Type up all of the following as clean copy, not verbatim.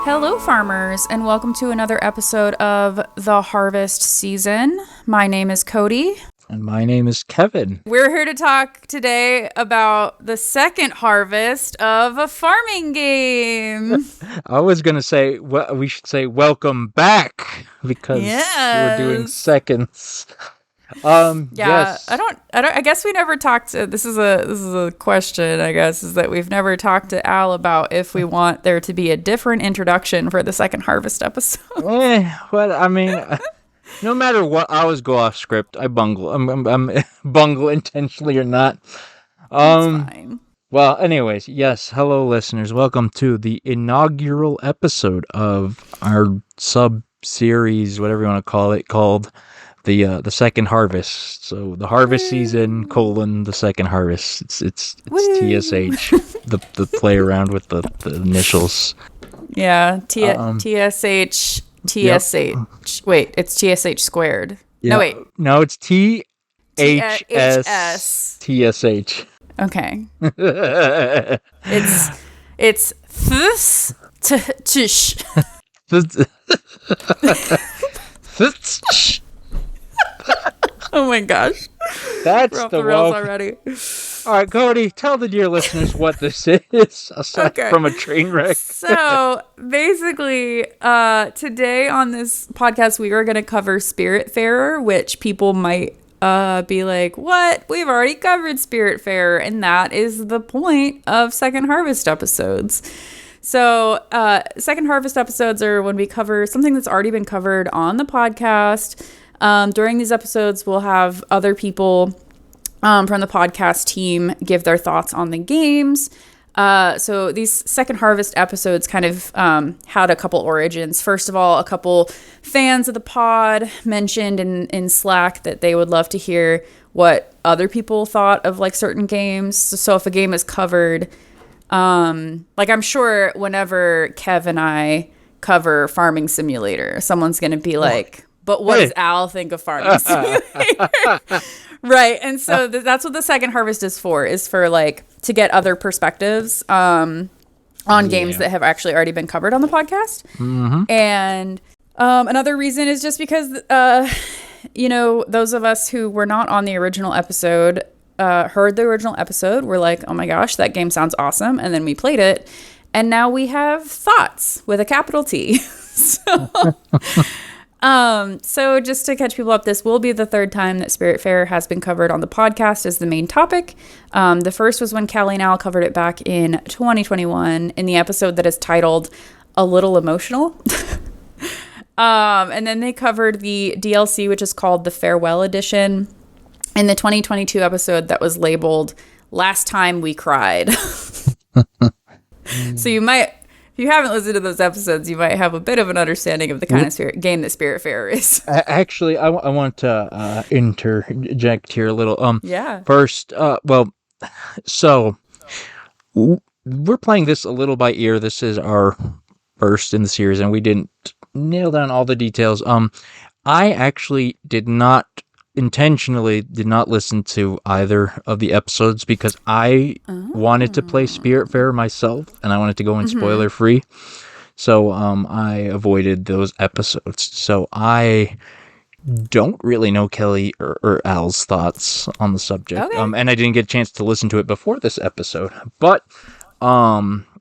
Hello, farmers, and welcome to another episode of The Harvest Season. My name is Cody. And my name is Kevin. We're here to talk today about the second harvest of a farming game. I was going to say, we should say welcome back, because we're doing seconds. Yes. I guess we never talked to, this is a question, I guess, is that we've never talked to Al about if we want there to be a different introduction for the second harvest episode. Well, I mean, no matter what, I always go off script. I bungle. I'm bungle intentionally or not. That's fine. Well, anyways, yes. Hello, listeners. Welcome to the inaugural episode of our sub-series, whatever you want to call it, called the second harvest. So the harvest season, the second harvest. It's TSH. the play around with the initials. Yeah, TSH. Yep. Wait, it's TSH squared. Yeah. No, wait. No, it's THS TSH. Okay. it's this tish. Oh my gosh. That's We're off the rails welcome. already. All right, Cody, tell the dear listeners what this is, aside from a train wreck. So basically, today on this podcast, we are going to cover Spiritfarer, which people might be like, what? We've already covered Spiritfarer. And that is the point of Second Harvest episodes. So Second Harvest episodes are when we cover something that's already been covered on the podcast. During these episodes, we'll have other people from the podcast team give their thoughts on the games. So these Second Harvest episodes kind of had a couple origins. First of all, a couple fans of the pod mentioned in Slack that they would love to hear what other people thought of like certain games. So if a game is covered, like I'm sure whenever Kev and I cover Farming Simulator, someone's going to be like, but what does Al think of Farming Simulator? Right. And so that's what the second harvest is for like to get other perspectives on games that have actually already been covered on the podcast. Mm-hmm. And another reason is just because, those of us who were not on the original episode heard the original episode. We're like, oh my gosh, that game sounds awesome. And then we played it. And now we have thoughts with a capital T. So just to catch people up, this will be the third time that Spiritfarer has been covered on the podcast as the main topic. The first was when Callie and Al covered it back in 2021 in the episode that is titled A Little Emotional. And then they covered the DLC, which is called the Farewell Edition, in the 2022 episode that was labeled Last Time We Cried. So you might... If you haven't listened to those episodes, you might have a bit of an understanding of the kind of game that Spiritfarer is. Actually, I want to interject here a little. Yeah. First, so we're playing this a little by ear. This is our first in the series, and we didn't nail down all the details. I actually intentionally did not listen to either of the episodes because I wanted to play Spiritfarer myself and I wanted to go in spoiler free. So I avoided those episodes. So I don't really know Kelly or Al's thoughts on the subject. Okay. And I didn't get a chance to listen to it before this episode. But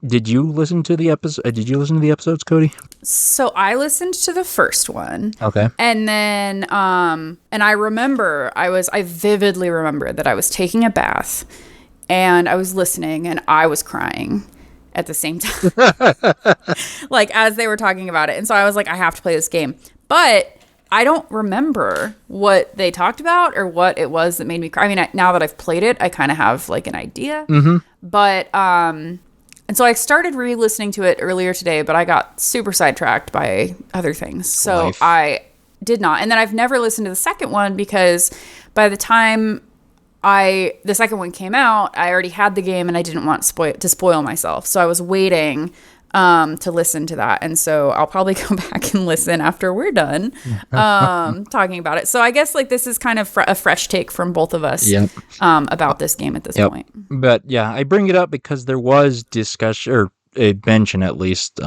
did you listen to the episode? Did you listen to the episodes, Cody? So I listened to the first one. Okay. And then, and I vividly remember that I was taking a bath and I was listening and I was crying at the same time, like as they were talking about it. And so I was like, I have to play this game, but I don't remember what they talked about or what it was that made me cry. I mean, now that I've played it, I kind of have like an idea, but, and so I started re-listening to it earlier today, but I got super sidetracked by other things. So I did not. And then I've never listened to the second one because by the time the second one came out, I already had the game and I didn't want to spoil myself. So I was waiting to listen to that. And so I'll probably go back and listen after we're done talking about it. So I guess like this is kind of a fresh take from both of us about this game at this point. But yeah, I bring it up because there was discussion, or a mention at least,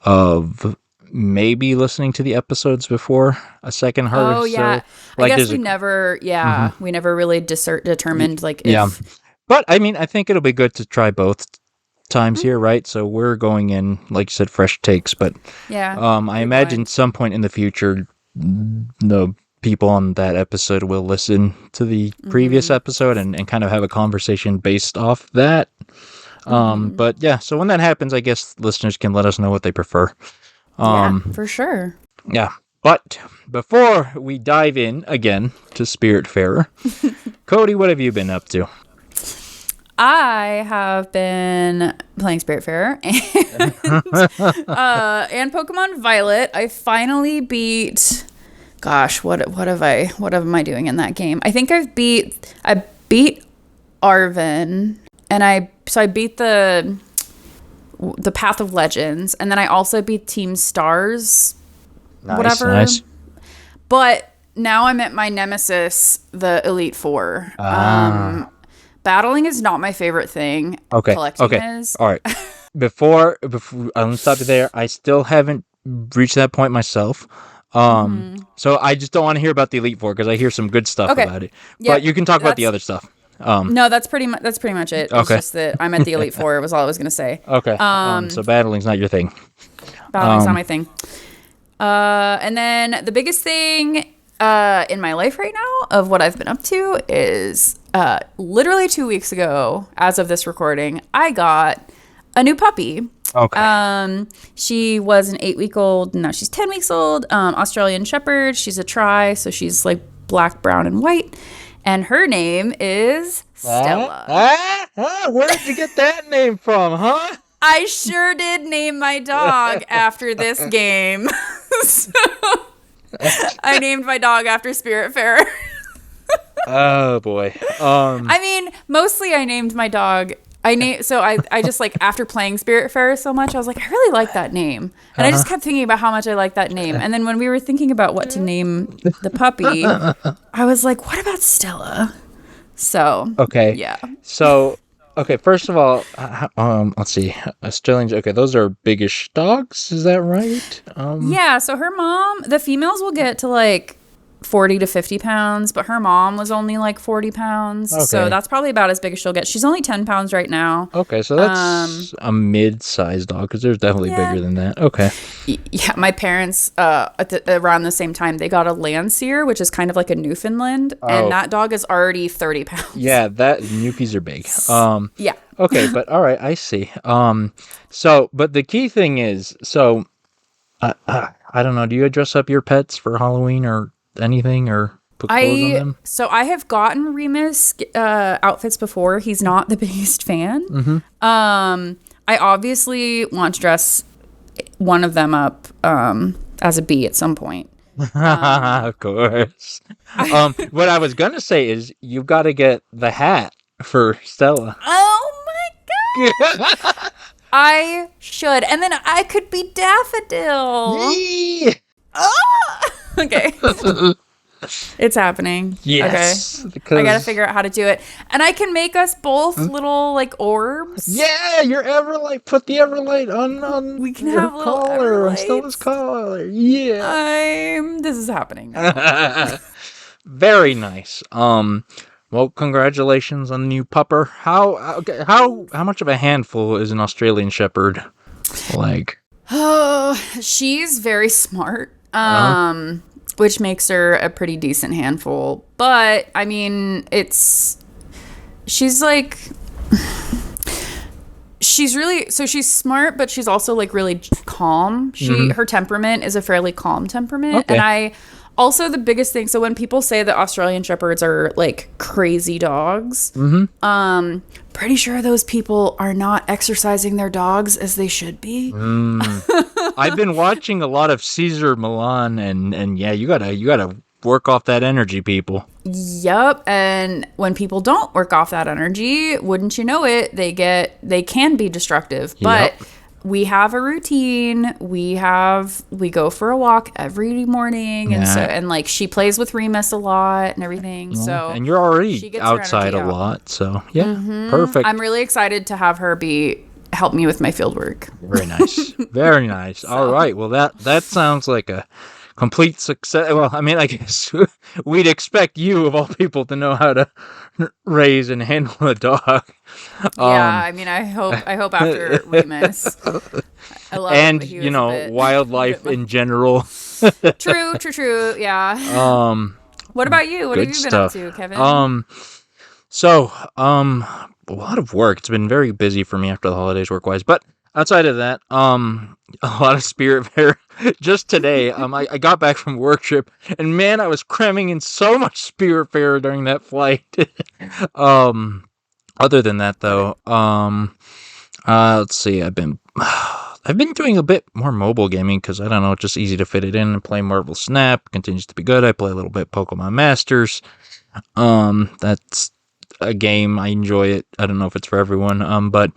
of maybe listening to the episodes before a second harvest. Oh yeah, So, I guess we never. Yeah, we never really determined like if. Yeah, but I mean, I think it'll be good to try both times here, right? So we're going in, like you said, fresh takes, but Yeah. I imagine some point in the future, the people on that episode will listen to the previous episode and kind of have a conversation based off that. But yeah, so when that happens, I guess listeners can let us know what they prefer. Yeah, for sure. Yeah, but before we dive in again to Spiritfarer, Cody, what have you been up to? I have been playing Spiritfarer and Pokemon Violet. I finally beat. Gosh, what am I doing in that game? I think I beat Arven, and I beat the Path of Legends, and then I also beat Team Stars. Whatever. Nice. But now I'm at my nemesis, the Elite Four. Battling is not my favorite thing. Okay. Collecting Okay. is. All right. Before I'm gonna stop you there. I still haven't reached that point myself. So I just don't want to hear about the Elite Four because I hear some good stuff about it. Yeah, but you can talk about the other stuff. No, that's pretty much it. It's just that I'm at the Elite Four. Was all I was gonna say. Okay. So battling's not your thing. Battling's not my thing. And then the biggest thing in my life right now of what I've been up to is literally 2 weeks ago, as of this recording, I got a new puppy. Okay. She was an 8-week-old. Now she's 10 weeks old. Australian Shepherd. She's a tri, so she's like black, brown, and white. And her name is Stella. Where did you get that name from, huh? I sure did name my dog after this game. So, I named my dog after Spiritfarer. Oh boy. I mean, mostly I named my dog. I just like after playing Spiritfarer so much, I was like, I really like that name. And I just kept thinking about how much I like that name. And then when we were thinking about what to name the puppy, I was like, what about Stella? So, okay. Yeah. So, okay, first of all, let's see. Australians, okay, those are biggish dogs, is that right? Yeah, so her mom, the females will get to like 40 to 50 pounds, but her mom was only like 40 pounds. Okay. So that's probably about as big as she'll get. She's only 10 pounds right now. Okay, so that's a mid-sized dog, because there's definitely bigger than that. Okay. Yeah, my parents, around the same time, they got a Landseer, which is kind of like a Newfoundland, and that dog is already 30 pounds. Yeah, that Newpies are big. Yeah. Okay, but all right, I see. So, but the key thing is, so, I don't know, do you dress up your pets for Halloween or anything, or put clothes on them? So I have gotten Remus outfits before. He's not the biggest fan. Mm-hmm. I obviously want to dress one of them up as a bee at some point. Of course. What I was gonna say is you've got to get the hat for Stella. Oh my god! I should, and then I could be Daffodil. Yee! Okay. It's happening. Yes. Okay. I gotta figure out how to do it. And I can make us both little like orbs. Yeah, your Everlight. Put the Everlight on We can your have little collar, on Everlights. Stella's collar. Yeah. This is happening now. Very nice. Well, congratulations on the new pupper. How much of a handful is an Australian Shepherd? Like, Oh, she's very smart. Which makes her a pretty decent handful. But I mean, she's like she's smart, but she's also like really calm. Her temperament is a fairly calm temperament. Okay. And also the biggest thing, so when people say that Australian Shepherds are like crazy dogs, pretty sure those people are not exercising their dogs as they should be. I've been watching a lot of Caesar Milan, and yeah, you gotta work off that energy, people. Yep, and when people don't work off that energy, wouldn't you know it, they can be destructive. But we have a routine. We go for a walk every morning, and like she plays with Remus a lot and everything. So and you're already outside a lot, so yeah, perfect. I'm really excited to have her be help me with my field work. Very nice. Very nice. So. All right. Well, that sounds like a complete success. Well, I mean, I guess we'd expect you, of all people, to know how to raise and handle a dog. Yeah, I mean, I hope after Remus, I love him, And, but he was wildlife in general. True. Yeah. What about you? What have you been up to, Kevin? So, a lot of work. It's been very busy for me after the holidays work-wise, but outside of that, a lot of Spiritfarer. Just today, I got back from work trip, and man, I was cramming in so much Spiritfarer during that flight. Other than that, though, let's see, I've been doing a bit more mobile gaming because I don't know, it's just easy to fit it in and play Marvel Snap. Continues to be good. I play a little bit Pokemon Masters. That's a game. I enjoy it. I don't know if it's for everyone. But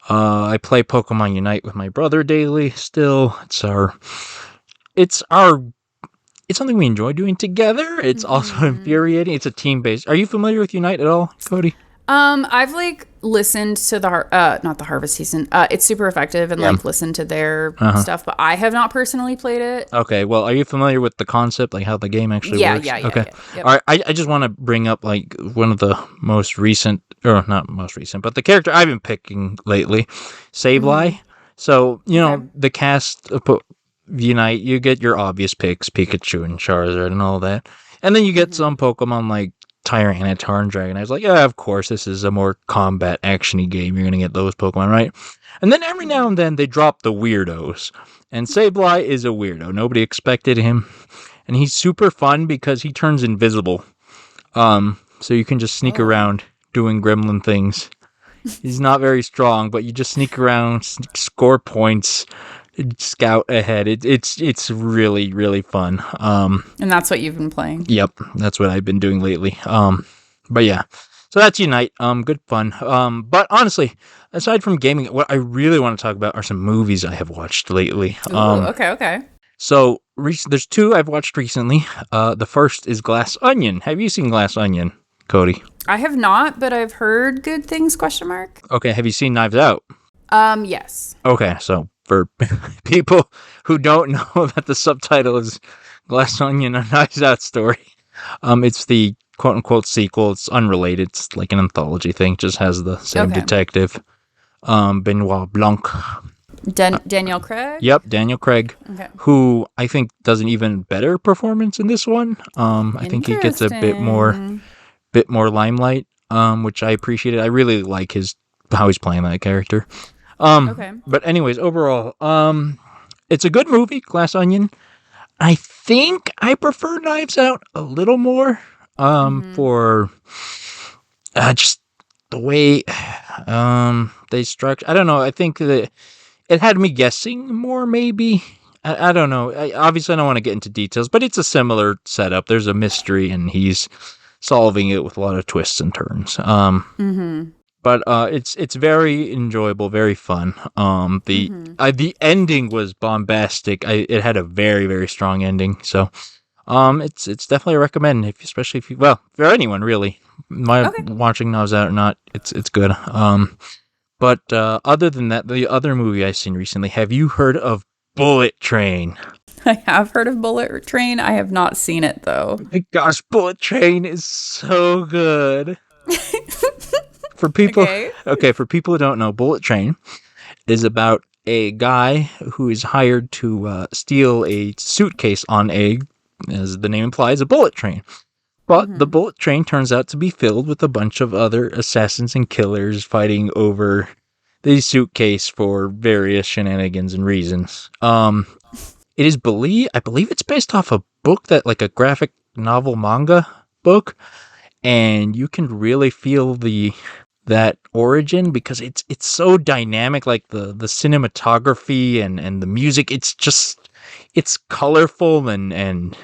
I play Pokemon Unite with my brother daily. Still, it's something we enjoy doing together. It's also infuriating. It's a team-based. Are you familiar with Unite at all, Cody? I've listened to not the Harvest Season. It's super effective and listened to their stuff, but I have not personally played it. Okay, well, are you familiar with the concept, like how the game actually works? Yeah. Okay. Yep. All right, I just want to bring up one of the most recent, or not most recent, but the character I've been picking lately, Sableye. So, the cast of Unite, you get your obvious picks, Pikachu and Charizard and all that. And then you get some Pokemon like Tyranitar and Dragonite. I was like, yeah, of course, this is a more combat action-y game. You're going to get those Pokemon, right? And then every now and then they drop the weirdos. And Sableye is a weirdo. Nobody expected him. And he's super fun because he turns invisible. So you can just sneak around doing gremlin things. He's not very strong, but you just sneak around, score points, scout ahead. It's really, really fun. And that's what you've been playing. Yep, that's what I've been doing lately. But yeah, so that's Unite. Good fun. But honestly, aside from gaming, what I really want to talk about are some movies I have watched lately. Ooh, okay. So there's two I've watched recently. The first is Glass Onion. Have you seen Glass Onion, Cody? I have not, but I've heard good things, ? Okay, have you seen Knives Out? Yes. Okay, so for people who don't know that the subtitle is Glass Onion, a Knives Out story, it's the quote-unquote sequel. It's unrelated. It's like an anthology thing. It just has the same detective, Benoit Blanc. Daniel Craig? Yep, Daniel Craig, who I think does an even better performance in this one. I think he gets a bit more limelight, which I appreciated. I really like how he's playing that character. But anyways, overall, it's a good movie, Glass Onion. I think I prefer Knives Out a little more, for just the way they structure. I don't know. I think that it had me guessing more, maybe. I don't know. Obviously, I don't want to get into details, but it's a similar setup. There's a mystery, and he's solving it with a lot of twists and turns. But it's very enjoyable, very fun. The ending was bombastic. It had a very, very strong ending. So it's definitely a recommend, especially for anyone really. Watching Knives Out or not, it's good. But other than that, the other movie I've seen recently, have you heard of Bullet Train? I have heard of Bullet Train. I have not seen it though. My gosh, Bullet Train is so good. For people, for people who don't know, Bullet Train is about a guy who is hired to steal a suitcase on as the name implies, a bullet train. But the bullet train turns out to be filled with a bunch of other assassins and killers fighting over the suitcase for various shenanigans and reasons. It is I believe it's based off a book like a graphic novel manga book, and you can really feel that origin because it's so dynamic, like the cinematography and the music. It's colorful and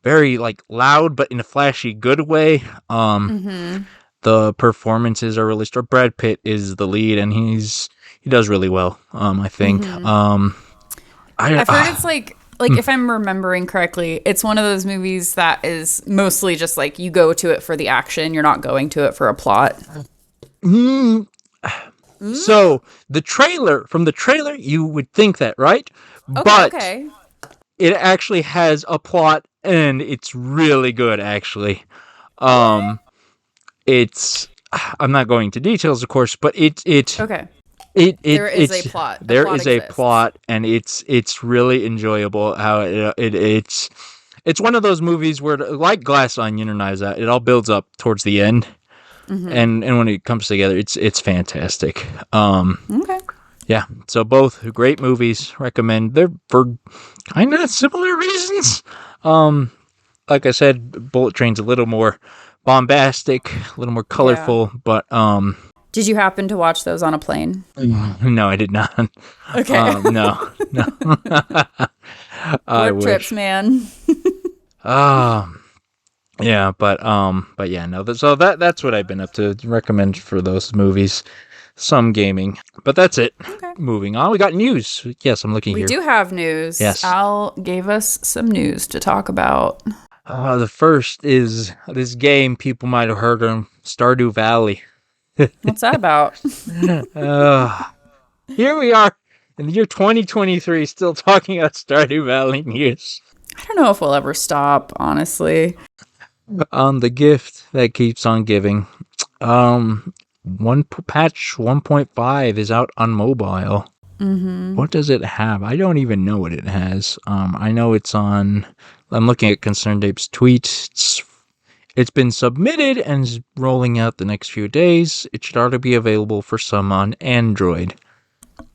very loud, but in a flashy good way. The performances are really strong. Brad Pitt is the lead, and he does really well. I think. I've heard it's if I'm remembering correctly, it's one of those movies that is mostly just you go to it for the action. You're not going to it for a plot. So from the trailer, you would think that, right? Okay, But okay. it actually has a plot, and it's really good, actually. What? It's I'm not going into details, of course, but Okay. There is a plot. A there plot is a exists. plot, and it's really enjoyable. How it's one of those movies where, like Glass Onion or Knives Out, it all builds up towards the end, and when it comes together, it's fantastic. Okay. Yeah, so both great movies. Recommend. They're for kind of similar reasons. Like I said, Bullet Train's a little more bombastic, a little more Yeah. colorful, but Did you happen to watch those on a plane? no, I did not. Okay. No, no. I Work trips, wish. man. Yeah, but yeah, no. So that's what I've been up to. Recommend for those movies. Some gaming, but that's it. Okay. Moving on, we got news. Yes, I'm looking We here. do have news. Yes. Al gave us some news to talk about. The first is this game people might have heard of, Stardew Valley. What's that about? Here we are in the year 2023, still talking about Stardew Valley news. I don't know if we'll ever stop, honestly. The gift that keeps on giving. Patch 1.5 is out on mobile. Mm-hmm. What does it have? I don't even know what it has. I know it's on. I'm looking at Concerned Ape's tweet. It's been submitted and is rolling out the next few days. It should already be available for some on Android.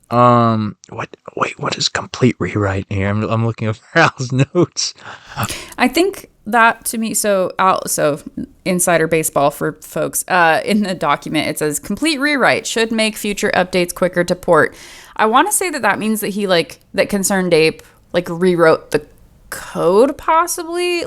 What is complete rewrite here? I'm looking over Al's notes. I think that to me, so insider baseball for folks, in the document, it says complete rewrite should make future updates quicker to port. I want to say that means that that Concerned Ape, rewrote the code possibly,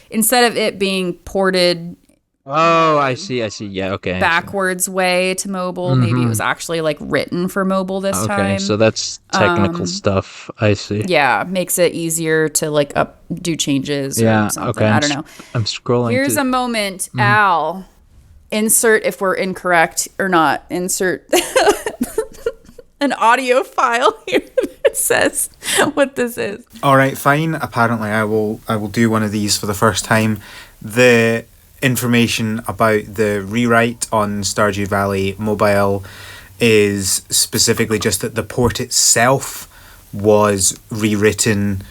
instead of it being ported Oh, I see. Yeah, okay. backwards way to mobile, maybe it was actually written for mobile this time. Okay, so that's technical stuff. I see. Yeah, makes it easier to do changes or something. Okay. I don't know. I'm scrolling. Here's a moment, Al. Insert if we're incorrect or not. Insert an audio file here that says what this is. All right, fine. Apparently, I will do one of these for the first time. The information about the rewrite on Stardew Valley mobile is specifically just that the port itself was rewritten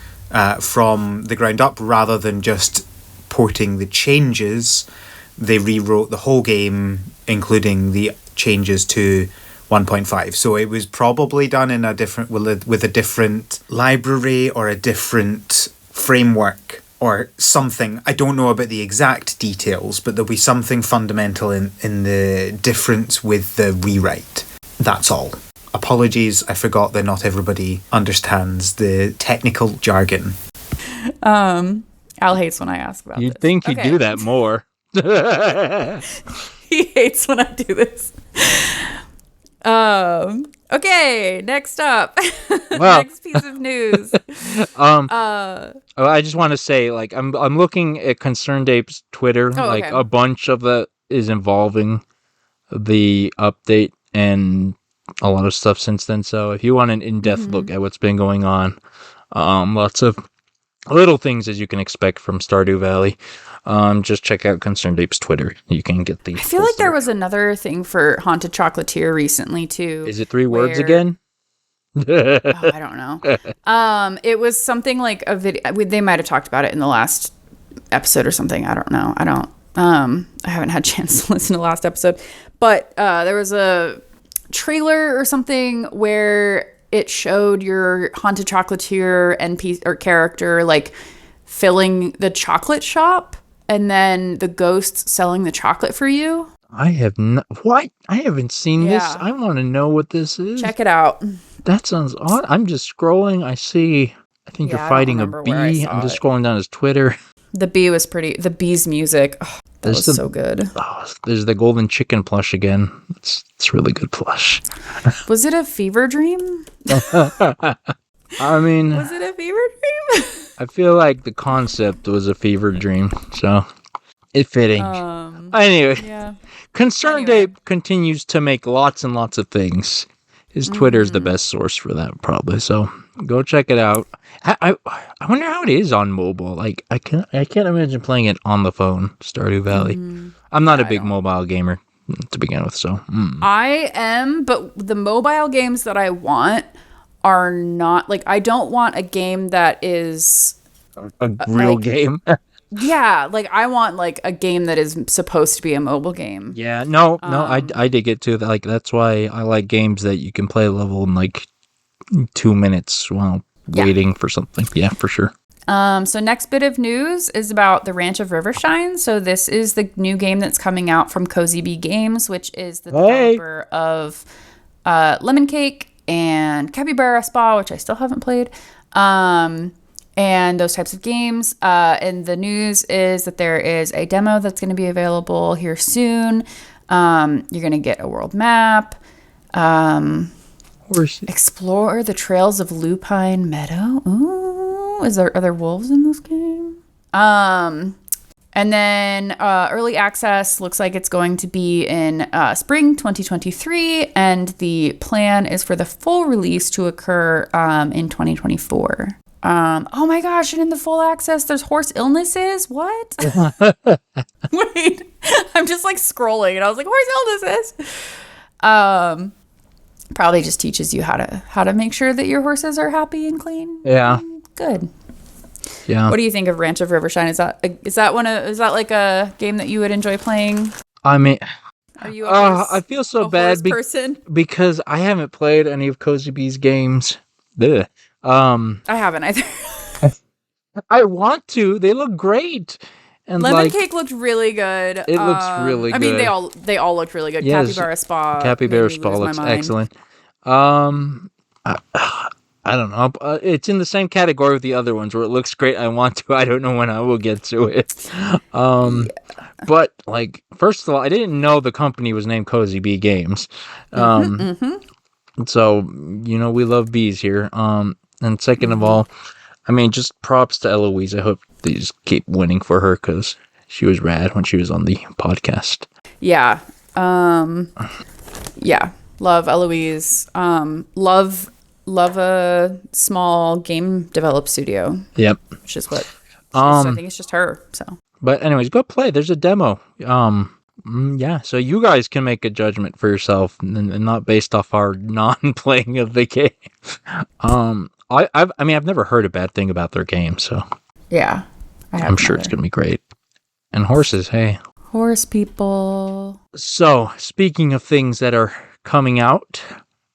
from the ground up rather than just porting the changes. They rewrote the whole game, including the changes to 1.5. So it was probably done in with a different library or a different framework or something. I don't know about the exact details, but there'll be something fundamental in the difference with the rewrite. That's all. Apologies, I forgot that not everybody understands the technical jargon. Al hates when I ask about You'd this. think you'd do that more. He hates when I do this. Okay, next up. Well, next piece of news. I just want to say, I'm looking at Concerned Ape's Twitter. Okay. A bunch of that is involving the update and a lot of stuff since then. So if you want an in-depth look at what's been going on, lots of little things as you can expect from Stardew Valley. Just check out Concerned Ape's Twitter. You can get the. I feel like there was another thing for Haunted Chocolatier recently too. Is it 3 words again? I don't know. It was something like a video. They might have talked about it in the last episode or something. I don't know. I haven't had a chance to listen to the last episode, but there was a trailer or something where it showed your Haunted Chocolatier NPC or character filling the chocolate shop, and then the ghosts selling the chocolate for you. I have not. What? I haven't seen this. I want to know what this is. Check it out. That sounds odd. I'm just scrolling. I see. I think you're fighting a bee. I'm just scrolling down his Twitter. The bee was pretty. The bee's music. Oh, that was so good. Oh, there's the golden chicken plush again. It's really good plush. Was it a fever dream? I mean, was it a fever dream? I feel like the concept was a fever dream. So Fitting. Anyway, Yeah. Concerned Ape continues to make lots and lots of things. His Twitter is the best source for that, probably. So go check it out. I wonder how it is on mobile. Like I can't imagine playing it on the phone. Stardew Valley. I'm not a big mobile gamer to begin with, so I am, but the mobile games that I want are not like I don't want a game that is a real game. Yeah, like I want like a game that is supposed to be a mobile game. Yeah, no, I dig it too. Like that's why I like games that you can play a level in like 2 minutes while waiting for something. Yeah, for sure. So next bit of news is about the Ranch of Rivershine. So this is the new game that's coming out from Cozy Bee Games, which is the developer of Lemon Cake and Capybara Spa, which I still haven't played. And those types of games. And the news is that there is a demo that's going to be available here soon. You're going to get a world map. Explore the trails of Lupine Meadow. Ooh, are there wolves in this game? And then early access looks like it's going to be in spring 2023, and the plan is for the full release to occur in 2024. Oh my gosh, and in the full access, there's horse illnesses? What? Wait, I'm just like scrolling and I was like, horse illnesses? Probably just teaches you how to make sure that your horses are happy and clean. Yeah. Good. Yeah. What do you think of Ranch of Rivershine? Is that like a game that you would enjoy playing? I mean, are you I feel so bad person? Because I haven't played any of Cozy Bee's games. Ugh. I haven't either. I want to. They look great. And Lemon Cake looked really good. It looks really good. I mean, they all looked really good. Yes, Capybara Spa looks excellent. I don't know. It's in the same category with the other ones where it looks great. I want to. I don't know when I will get to it. But like, first of all, I didn't know the company was named Cozy Bee Games. So we love bees here. And second of all, I mean, just props to Eloise. I hope they just keep winning for her because she was rad when she was on the podcast. Yeah. Yeah. Love Eloise. Love a small game develop studio. Yep. Which is what I think it's just her. So. But anyways, go play. There's a demo. Yeah, so you guys can make a judgment for yourself and not based off our non-playing of the game. I've never heard a bad thing about their game, so yeah, I'm sure it's gonna be great. And horses, hey, horse people. So speaking of things that are coming out,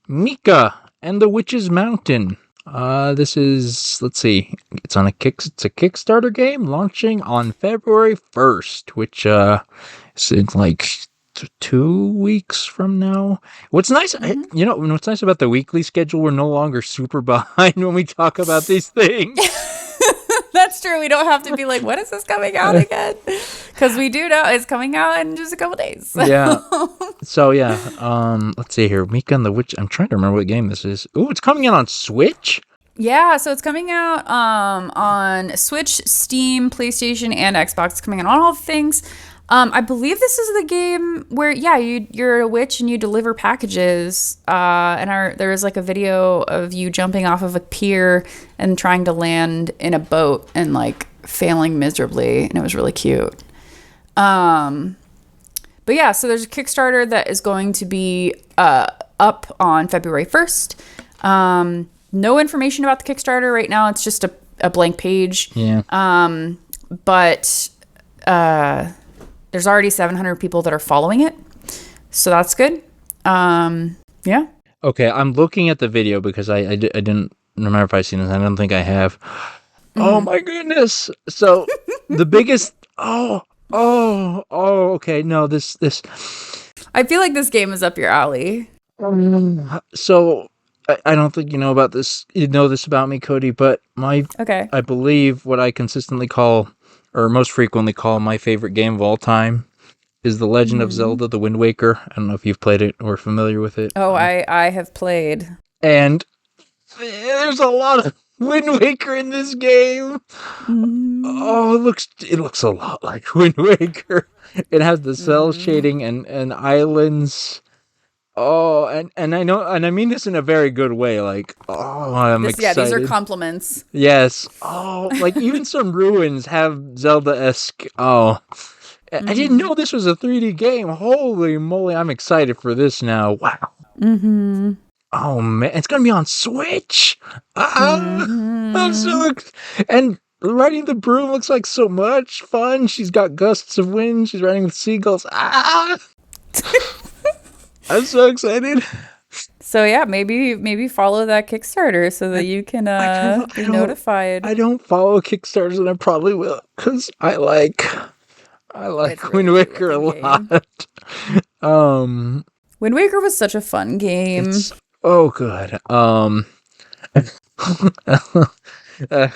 Mika and the Witch's Mountain. This is, let's see, it's a Kickstarter game launching on February 1st, which is like 2 weeks from now. What's nice, what's nice about the weekly schedule, we're no longer super behind when we talk about these things. That's true. We don't have to be like, when is this coming out again? Because we do know it's coming out in just a couple days. Yeah. So yeah, let's see here. Mika and the Witch. I'm trying to remember what game this is. Ooh, it's coming out on Switch? Yeah, so it's coming out on Switch, Steam, PlayStation, and Xbox. It's coming out on all things. I believe this is the game where, you're a witch and you deliver packages. And there was like a video of you jumping off of a pier and trying to land in a boat and like failing miserably, and it was really cute. But yeah, so there's a Kickstarter that is going to be up on February 1st. No information about the Kickstarter right now. It's just a blank page. Yeah. But there's already 700 people that are following it, so that's good. Yeah. Okay, I'm looking at the video because I didn't remember if I've seen this. I don't think I have. Oh my goodness! So the biggest. Okay. No, this. I feel like this game is up your alley. So I don't think you know about this. You know this about me, Cody, but I believe what I consistently call, or most frequently call, my favorite game of all time is The Legend of Zelda: The Wind Waker. I don't know if you've played it or familiar with it. Oh, I have played. And there's a lot of Wind Waker in this game. Oh, it looks a lot like Wind Waker. It has the cell shading and islands. Oh, and I know, and I mean this in a very good way. Like, oh, I'm excited. Yeah, these are compliments. Yes. Oh, like even some ruins have Zelda-esque. Oh, I didn't know this was a 3D game. Holy moly, I'm excited for this now. Wow. Mm-hmm. Oh man, it's gonna be on Switch. I'm so and riding the broom looks like so much fun. She's got gusts of wind. She's riding with seagulls. I'm so excited. So yeah, maybe follow that Kickstarter so that you can be notified. I don't follow Kickstarters, and I probably will because I like Wind Waker a lot. Wind Waker was such a fun game. Oh, good.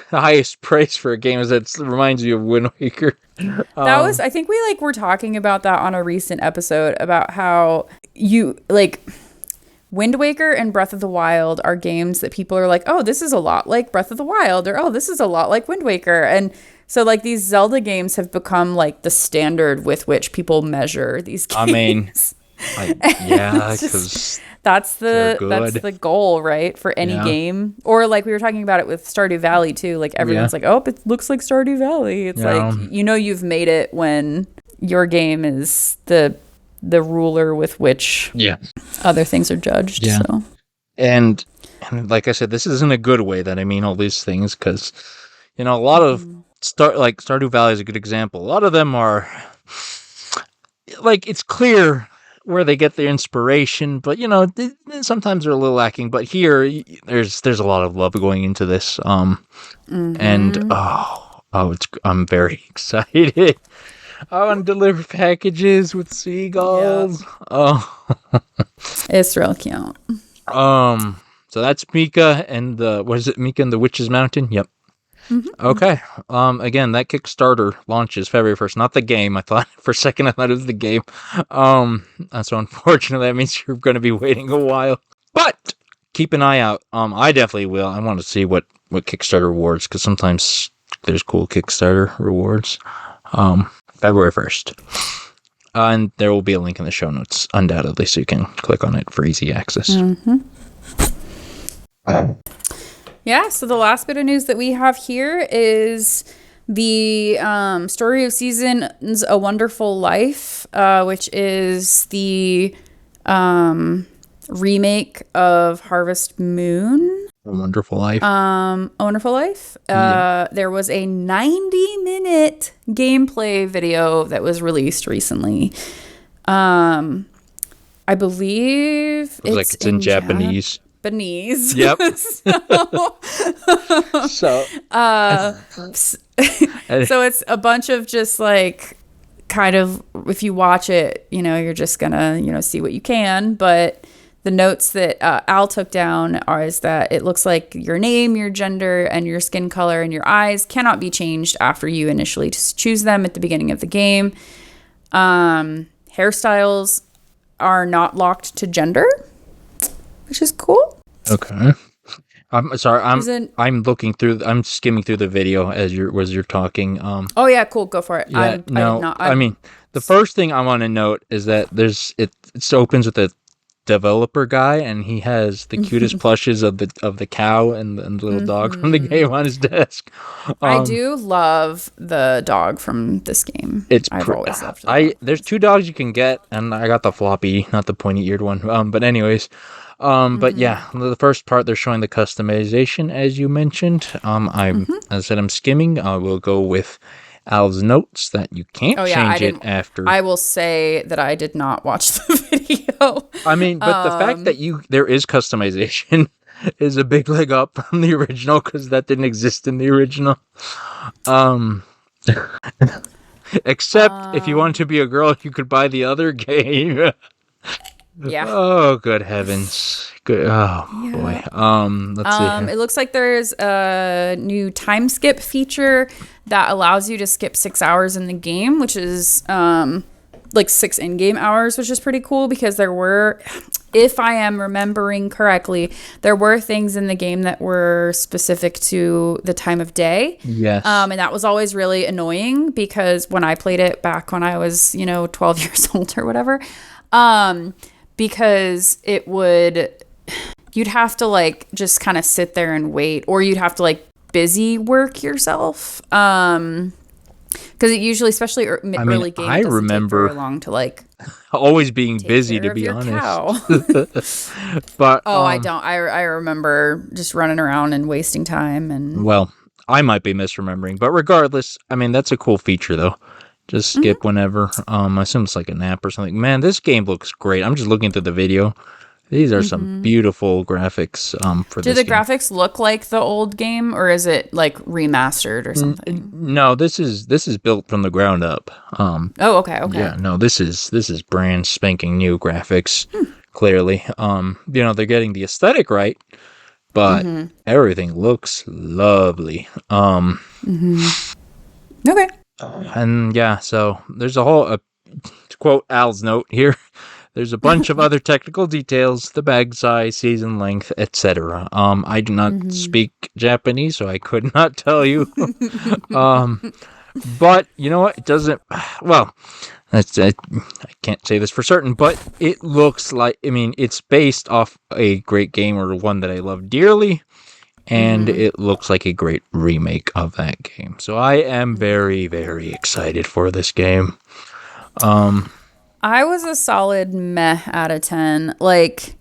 Highest praise for a game is that it reminds you of Wind Waker. That was, I think we were talking about that on a recent episode about how you Wind Waker and Breath of the Wild are games that people are like, oh, this is a lot like Breath of the Wild, or oh, this is a lot like Wind Waker. And so these Zelda games have become the standard with which people measure these games. I mean, yeah, because that's the goal, right? For any game. Or we were talking about it with Stardew Valley too. Everyone's like, oh, it looks like Stardew Valley. It's you've made it when your game is the ruler with which other things are judged. Yeah. So. And like I said, this isn't a good way that I mean all these things, because a lot of Stardew Valley is a good example. A lot of them are it's clear where they get their inspiration, but sometimes they're a little lacking. But here, there's a lot of love going into this, and I'm very excited. I want to deliver packages with seagulls. Yep. Oh, it's real cute. So that's Mika and Mika and the Witch's Mountain? Yep. Mm-hmm. Okay. Again, that Kickstarter launches February 1st. Not the game. I thought for a second it was the game. So unfortunately that means you're going to be waiting a while. But keep an eye out. I definitely will. I want to see what Kickstarter rewards, because sometimes there's cool Kickstarter rewards. February 1st. And there will be a link in the show notes, undoubtedly, so you can click on it for easy access. Mm-hmm. Yeah, so the last bit of news that we have here is the Story of Seasons, A Wonderful Life, which is the remake of Harvest Moon. A Wonderful Life. A Wonderful Life. There was a 90-minute gameplay video that was released recently. I believe it's in Japanese. Japanese. Yep. So it's a bunch of just kind of, if you watch it, you're just gonna see what you can. But the notes that Al took down is that it looks like your name, your gender, and your skin color and your eyes cannot be changed after you initially choose them at the beginning of the game. Hairstyles are not locked to gender, which is cool. Okay. I'm sorry. I'm looking through. I'm skimming through the video as you're talking. Oh yeah, cool. Go for it. Yeah, I mean, the first thing I want to note is that it opens with a developer guy, and he has the cutest plushes of the cow and the little dog from the game on his desk. I do love the dog from this game. I've always loved it. There's 2 dogs you can get, and I got the floppy, not the pointy-eared one. But anyways, but yeah, the first part they're showing the customization, as you mentioned. As I said, I'm skimming. I will go with Al's notes that you can't change it after. I will say that I did not watch the video. I mean, but the fact that there is customization is a big leg up from the original, because that didn't exist in the original. Except if you wanted to be a girl, you could buy the other game. Yeah. Oh, good heavens. Good. Oh, yeah. Boy. Let's see. It looks like there's a new time skip feature that allows you to skip 6 hours in the game, which is 6 in-game hours, which is pretty cool, because there were, if I am remembering correctly, there were things in the game that were specific to the time of day. Yes. And that was always really annoying because when I played it back when I was, 12 years old or whatever, because you'd have to like just kind of sit there and wait, or you'd have to like busy work yourself. Because it usually, especially early game, I doesn't remember take very long to like always being busy, care to of be your honest. cow. But I don't. I remember just running around and wasting time and. well, I might be misremembering, but regardless, I mean that's a cool feature though. Just skip whenever. I assume it's like a nap or something. Man, this game looks great. I'm just looking through the video. These are some beautiful graphics for Do this the game. graphics look like the old game, or is it like remastered or something? No, this is built from the ground up. Okay. Yeah, no, this is brand spanking new graphics. Clearly, they're getting the aesthetic right, but everything looks lovely. Okay. And yeah, so there's a whole, to quote Al's note here, there's a bunch of other technical details, the bag size, season length, etc. I do not speak Japanese, so I could not tell you. But you know what? It doesn't. Well, I can't say this for certain, but it looks like. I mean, it's based off a great game or one that I love dearly, and it looks like a great remake of that game. So I am very, very excited for this game. I was a solid meh out of 10. Like,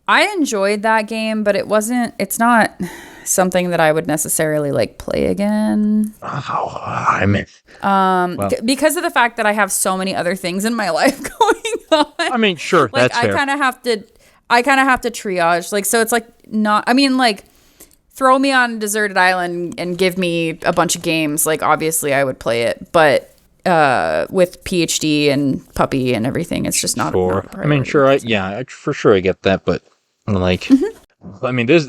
I enjoyed that game, but it's not something that I would necessarily like play again. Oh, I mean, Because of the fact that I have so many other things in my life going on. I mean, sure, Like, that's fair. I kind of have to triage. Like, so it's like not, I mean, like, throw me on a deserted island and give me a bunch of games. Like, obviously I would play it, but with PhD and puppy and everything, it's just not. Sure. Not a I mean, sure. For sure, I get that, but like, I mean, this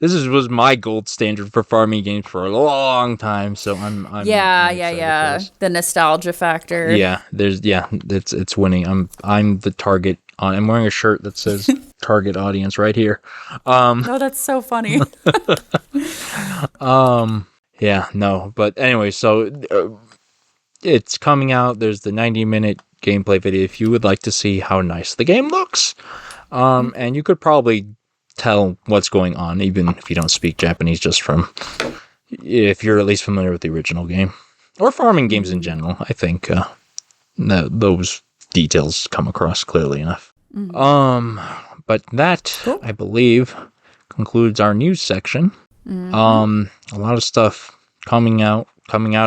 was my gold standard for farming games for a long time. So I'm excited for this. The nostalgia factor. Yeah, it's winning. I'm the target. I'm wearing a shirt that says target audience right here. Oh, that's so funny. Yeah, no, but anyway, so it's coming out. There's the 90-minute gameplay video if you would like to see how nice the game looks. And you could probably tell what's going on, even if you don't speak Japanese, just from if you're at least familiar with the original game or farming games in general. I think those details come across clearly enough. But that, cool. I believe, concludes our news section. A lot of stuff coming out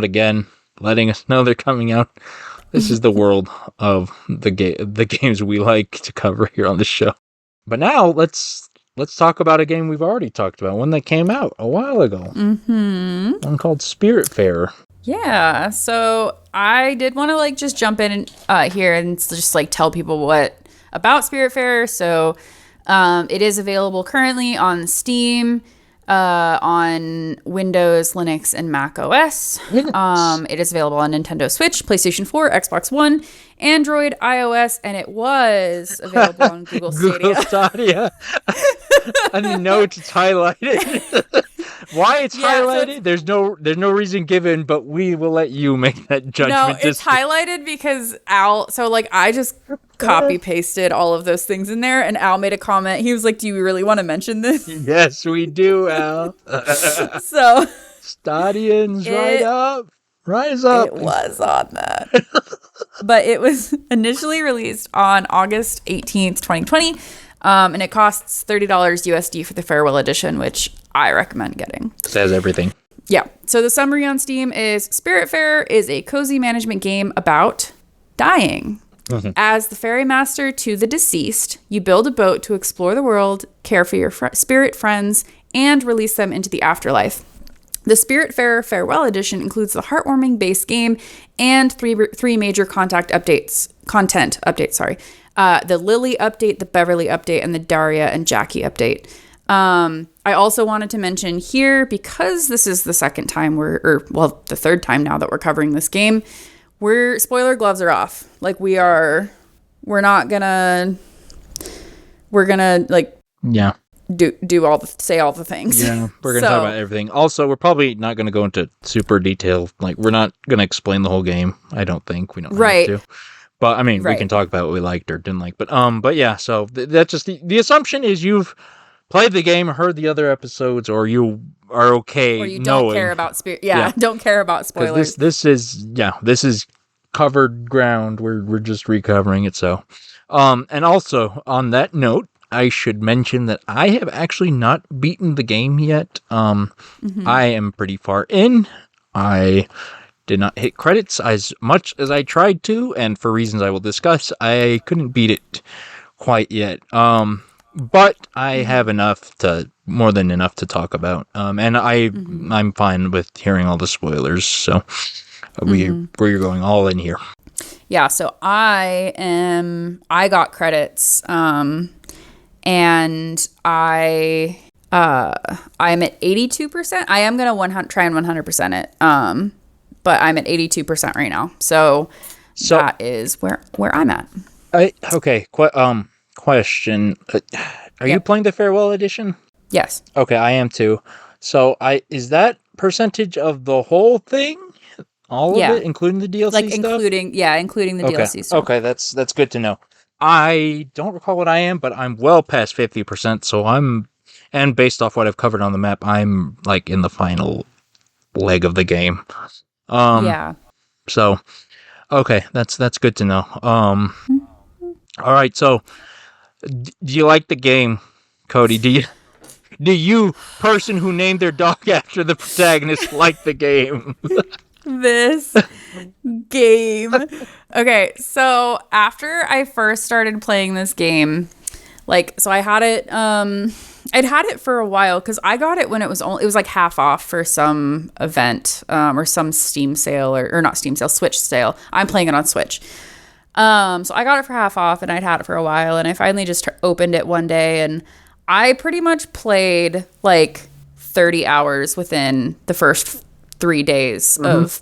again, letting us know they're coming out. This is the world of the games we like to cover here on the show. But now let's talk about a game we've already talked about, one that came out a while ago. One called Spiritfarer. Yeah, so I did want to just jump in here and just tell people what about Spiritfarer. So it is available currently on Steam, on Windows, Linux, and Mac OS. It is available on Nintendo Switch, PlayStation 4, Xbox One, Android, iOS, and it was available on Google Stadia. Google Stadia. I didn't know it's highlighted. Why it's highlighted? There's no reason given, but we will let you make that judgment. No, it's highlighted because Al. So I just copy pasted all of those things in there, and Al made a comment. He was like, "Do you really want to mention this?" Yes, we do, Al. So Stadians, rise up. It was on that, but it was initially released on August 18th, 2020. And it costs $30 USD for the Farewell Edition, which I recommend getting. Says everything. Yeah. So the summary on Steam is Spiritfarer is a cozy management game about dying. As the ferry master to the deceased, you build a boat to explore the world, care for your spirit friends, and release them into the afterlife. The Spiritfarer Farewell Edition includes the heartwarming base game and three major content updates. The Lily update, the Beverly update, and the Daria and Jackie update. I also wanted to mention here, because this is the second time the third time now that we're covering this game, spoiler gloves are off. We're not gonna we're gonna like Yeah. say all the things. Yeah, we're going to talk about everything. Also, we're probably not going to go into super detail. Like, we're not going to explain the whole game. I don't think we don't have to. But I mean, we can talk about what we liked or didn't like. But yeah. So that's just the assumption is you've played the game, heard the other episodes, or you are okay, or you don't care about don't care about spoilers. This is covered ground. We're just recovering it. So, and also on that note, I should mention that I have actually not beaten the game yet. I am pretty far in. I did not hit credits as much as I tried to, and for reasons I will discuss, I couldn't beat it quite yet. But I have more than enough to talk about. And I'm fine with hearing all the spoilers. So we're going all in here. Yeah. So I got credits. And I'm at 82%. I am gonna try and 100% it. But I'm at 82% right now. So that is where I'm at. Question: Are you playing the Farewell Edition? Yes. Okay, I am too. So is that percentage of the whole thing? All of it, including the DLC like stuff? including the DLC stuff. Okay, that's good to know. I don't recall what I am, but I'm well past 50%. So and based off what I've covered on the map, I'm like in the final leg of the game. So, okay, that's good to know. All right. So, do you like the game, Cody? Do you, person who named their dog after the protagonist, like the game? This game. Okay, so after I first started playing this game, so I had it, I'd had it for a while because I got it when it was like half off for some event, or some Steam sale or not Steam sale, Switch sale. I'm playing it on Switch. So I got it for half off and I'd had it for a while and I finally just opened it one day and I pretty much played like 30 hours within the first 3 days of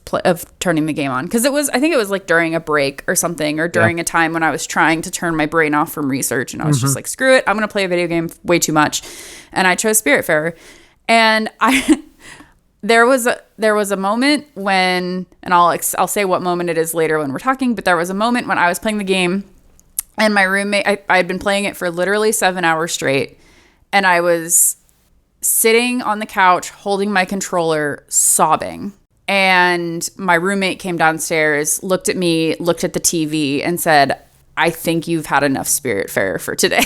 turning the game on. Cause I think it was like during a break or something, or during a time when I was trying to turn my brain off from research and I was just like, screw it. I'm going to play a video game way too much. And I chose Spiritfarer. And there was a moment when, and I'll say what moment it is later when we're talking, but there was a moment when I was playing the game and my roommate, I had been playing it for literally 7 hours straight. And I was sitting on the couch holding my controller sobbing, and my roommate came downstairs, looked at me, looked at the TV and said, I think you've had enough Spiritfarer for today.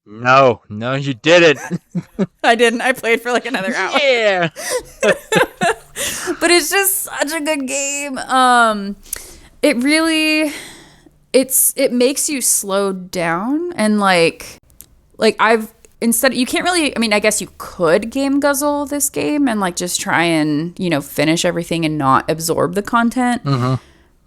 No, you didn't. I didn't. I played for like another hour. Yeah. But it's just such a good game. It really it makes you slow down and like you can't really, I mean, I guess you could game guzzle this game and like just try and, finish everything and not absorb the content.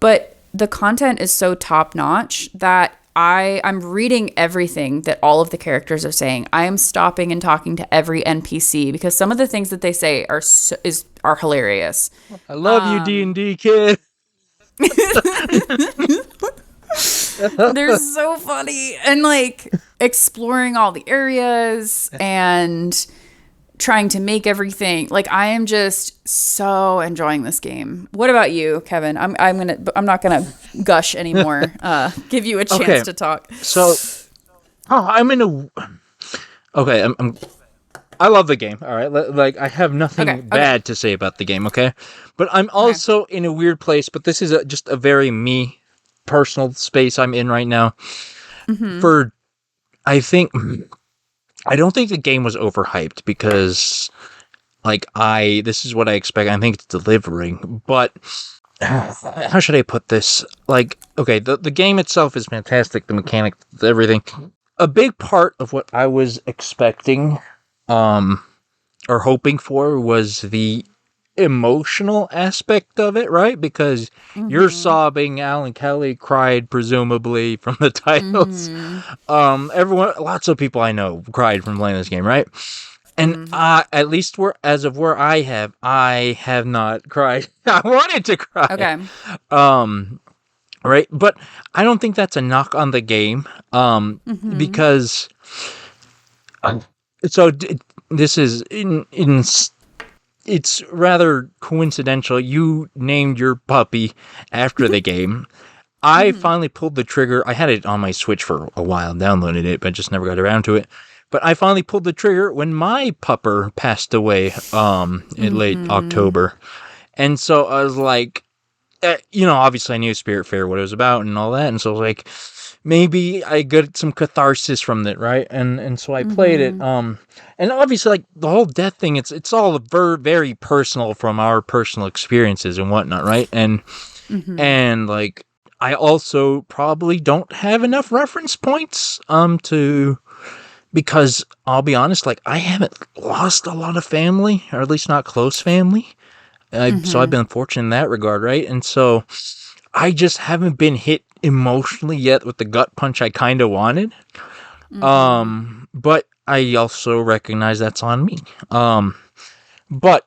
But the content is so top notch that I'm reading everything that all of the characters are saying. I am stopping and talking to every NPC because some of the things that they say are hilarious. I love you, D&D kid. They're so funny, and like exploring all the areas and trying to make everything. Like I am just so enjoying this game. What about you, Kevin? I'm not gonna gush anymore. Give you a chance to talk. So, I'm I love the game. All right, like I have nothing bad to say about the game. Okay, but I'm also in a weird place. But this is just a very me personal space I'm in right now. I don't think the game was overhyped because this is what I expect. I think it's delivering, but how should I put this? Like, okay, the game itself is fantastic. The mechanics, everything. A big part of what I was expecting, or hoping for was the emotional aspect of it, right? Because you're sobbing. Alan Kelly cried, presumably, from the titles. Lots of people I know cried from playing this game, right? And at least where I have not cried. I wanted to cry. Okay. right? But I don't think that's a knock on the game, because so this is it's rather coincidental. You named your puppy after the game. I finally pulled the trigger. I had it on my Switch for a while, downloaded it, but just never got around to it. But I finally pulled the trigger when my pupper passed away in late October. And so I was like, obviously I knew Spiritfarer, what it was about and all that. And so I was like, maybe I get some catharsis from it, right? And so I played it. And obviously, like, the whole death thing, it's all very personal from our personal experiences and whatnot, right? And like, I also probably don't have enough reference points because I'll be honest, like, I haven't lost a lot of family, or at least not close family. So I've been fortunate in that regard, right? And so I just haven't been hit emotionally yet with the gut punch I kind of wanted. But I also recognize that's on me. But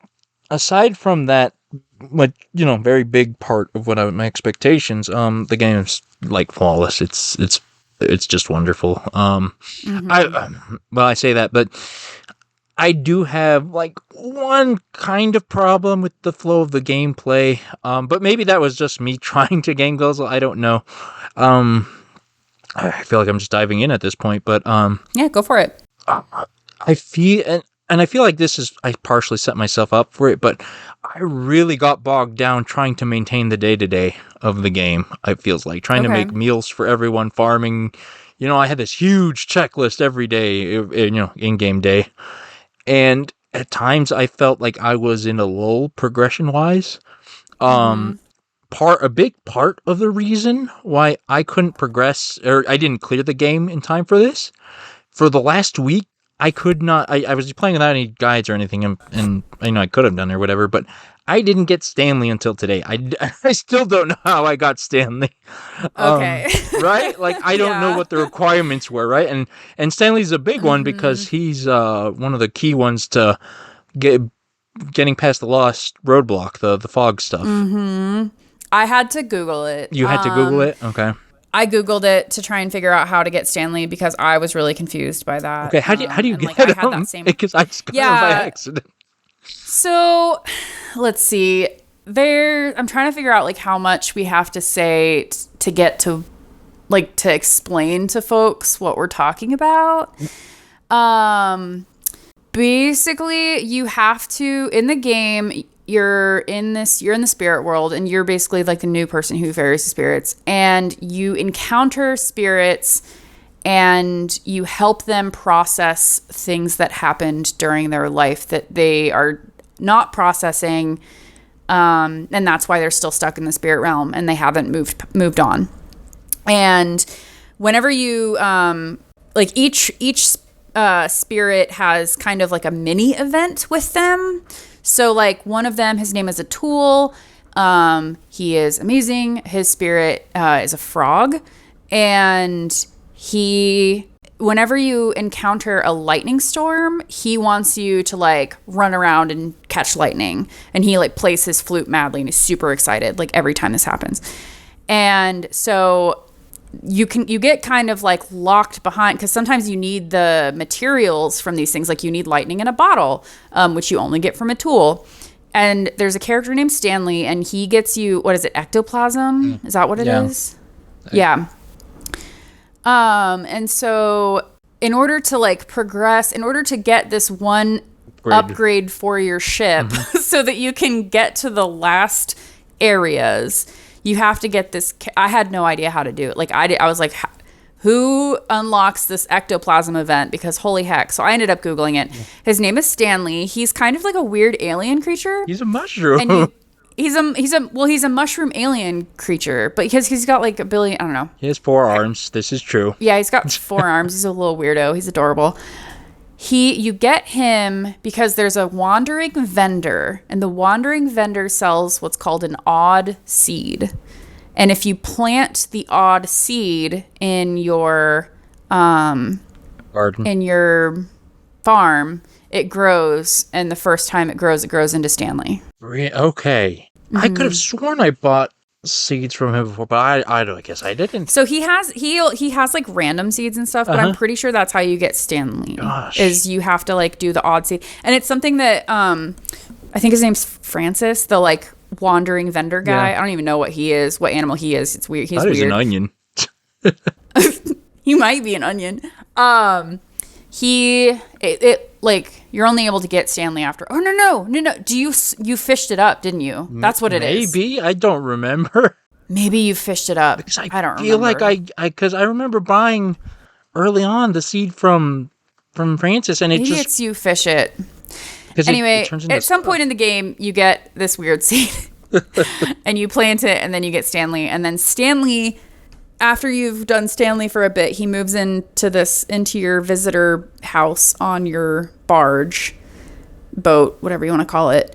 aside from that, like, very big part of what my expectations, the game is like flawless. It's just wonderful. I say that, but I do have like one kind of problem with the flow of the gameplay. But maybe that was just me trying to game guzzle. I don't know. I feel like I'm just diving in at this point, but Yeah, go for it. I feel and I feel like I partially set myself up for it, but I really got bogged down trying to maintain the day-to-day of the game. It feels like trying to make meals for everyone, farming. I had this huge checklist every day, in-game day. And at times I felt like I was in a lull progression-wise. A big part of the reason why I couldn't progress, or I didn't clear the game in time for this, for the last week, I could not. I was playing without any guides or anything, and I could have done it or whatever, but I didn't get Stanley until today. I still don't know how I got Stanley. Okay. Right? Like, I don't know what the requirements were, right? And Stanley's a big one because he's one of the key ones to getting past the lost roadblock, the fog stuff. I had to Google it. You had to Google it? Okay. I Googled it to try and figure out how to get Stanley because I was really confused by that. Okay, how do you get I him? had that same... Because I just got him by accident. So, let's see. I'm trying to figure out like how much we have to say to get to, like, to explain to folks what we're talking about. Basically, you have to, in the game, you're in the spirit world, and you're basically like the new person who varies the spirits, and you encounter spirits and you help them process things that happened during their life that they are not processing, and that's why they're still stuck in the spirit realm and they haven't moved on. And whenever you like each spirit has kind of like a mini event with them. So like one of them, his name is Atul. He is amazing. His spirit is a frog, and whenever you encounter a lightning storm, he wants you to like run around and catch lightning, and he like plays his flute madly and is super excited like every time this happens. And so you get kind of like locked behind, because sometimes you need the materials from these things, like you need lightning in a bottle, which you only get from Atul. And there's a character named Stanley, and he gets you, what is it, ectoplasm? Is that what it is? Yeah. And so in order to like progress, in order to get this one upgrade for your ship so that you can get to the last areas, you have to get this. I had no idea how to do it. Like I was like, who unlocks this ectoplasm event? Because holy heck. So I ended up Googling it. His name is Stanley. He's kind of like a weird alien creature. He's a mushroom. And he's a mushroom alien creature, but because he's got like a billion, I don't know. He has 4 arms. This is true. Yeah, he's got 4 arms. He's a little weirdo. He's adorable. You get him because there's a wandering vendor, and the wandering vendor sells what's called an odd seed. And if you plant the odd seed in your garden, in your farm, it grows, and the first time it grows into Stanley. Okay. I could have sworn I bought seeds from him before, but I don't. I guess I didn't. So he has like random seeds and stuff, but I'm pretty sure that's how you get Stanley. Gosh. Is you have to like do the odd seed, and it's something that I think his name's Francis, the like wandering vendor guy. Yeah. I don't even know what he is, what animal he is. It's weird. He's I thought he was weird. an onion. He might be an onion. Like you're only able to get Stanley after. Oh no. Do you fished it up, didn't you? That's what it is. Maybe I don't remember. Maybe you fished it up. Because I don't feel remember. like because I remember buying early on the seed from Francis, and Maybe it's you fish it. Anyway, at some point in the game, you get this weird seed, and you plant it, and then you get Stanley, and then Stanley. After you've done Stanley for a bit, he moves into your visitor house on your barge, boat, whatever you want to call it.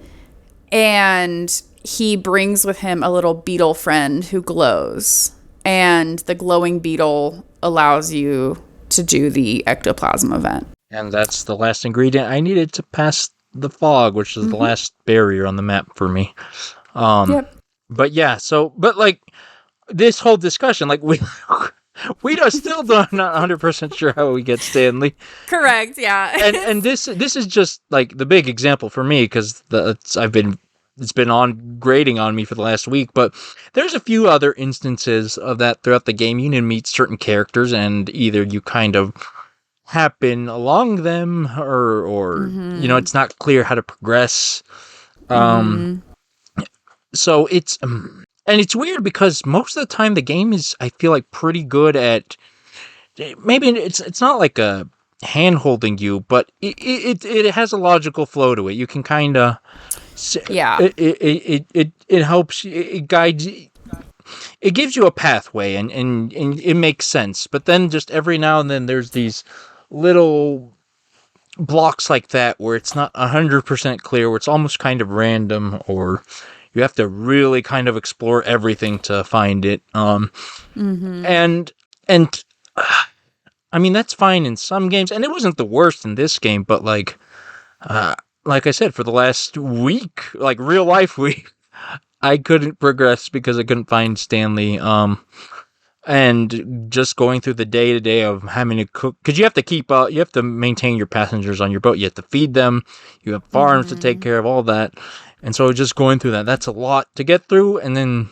And he brings with him a little beetle friend who glows. And the glowing beetle allows you to do the ectoplasm event. And that's the last ingredient I needed to pass the fog, which is the last barrier on the map for me. Yep. But yeah, but like this whole discussion, like we still not 100% sure how we get Stanley. Correct. Yeah. and this is just like the big example for me because it's been on grading on me for the last week, but there's a few other instances of that throughout the game. You need to meet certain characters, and either you kind of happen along them, or it's not clear how to progress. So it's and it's weird because most of the time the game is, I feel like, pretty good at, maybe it's not like a hand holding you, but it has a logical flow to it. You can kind of, it helps, it guides, it gives you a pathway, and it makes sense. But then just every now and then there's these little blocks like that where it's not 100% clear, where it's almost kind of random, or you have to really kind of explore everything to find it. And I mean, that's fine in some games, and it wasn't the worst in this game, but like I said, for the last week, like real life week, I couldn't progress because I couldn't find Stanley. And just going through the day-to-day of having to cook, because you have to you have to maintain your passengers on your boat. You have to feed them. You have farms to take care of, all that. And so just going through that's a lot to get through. And then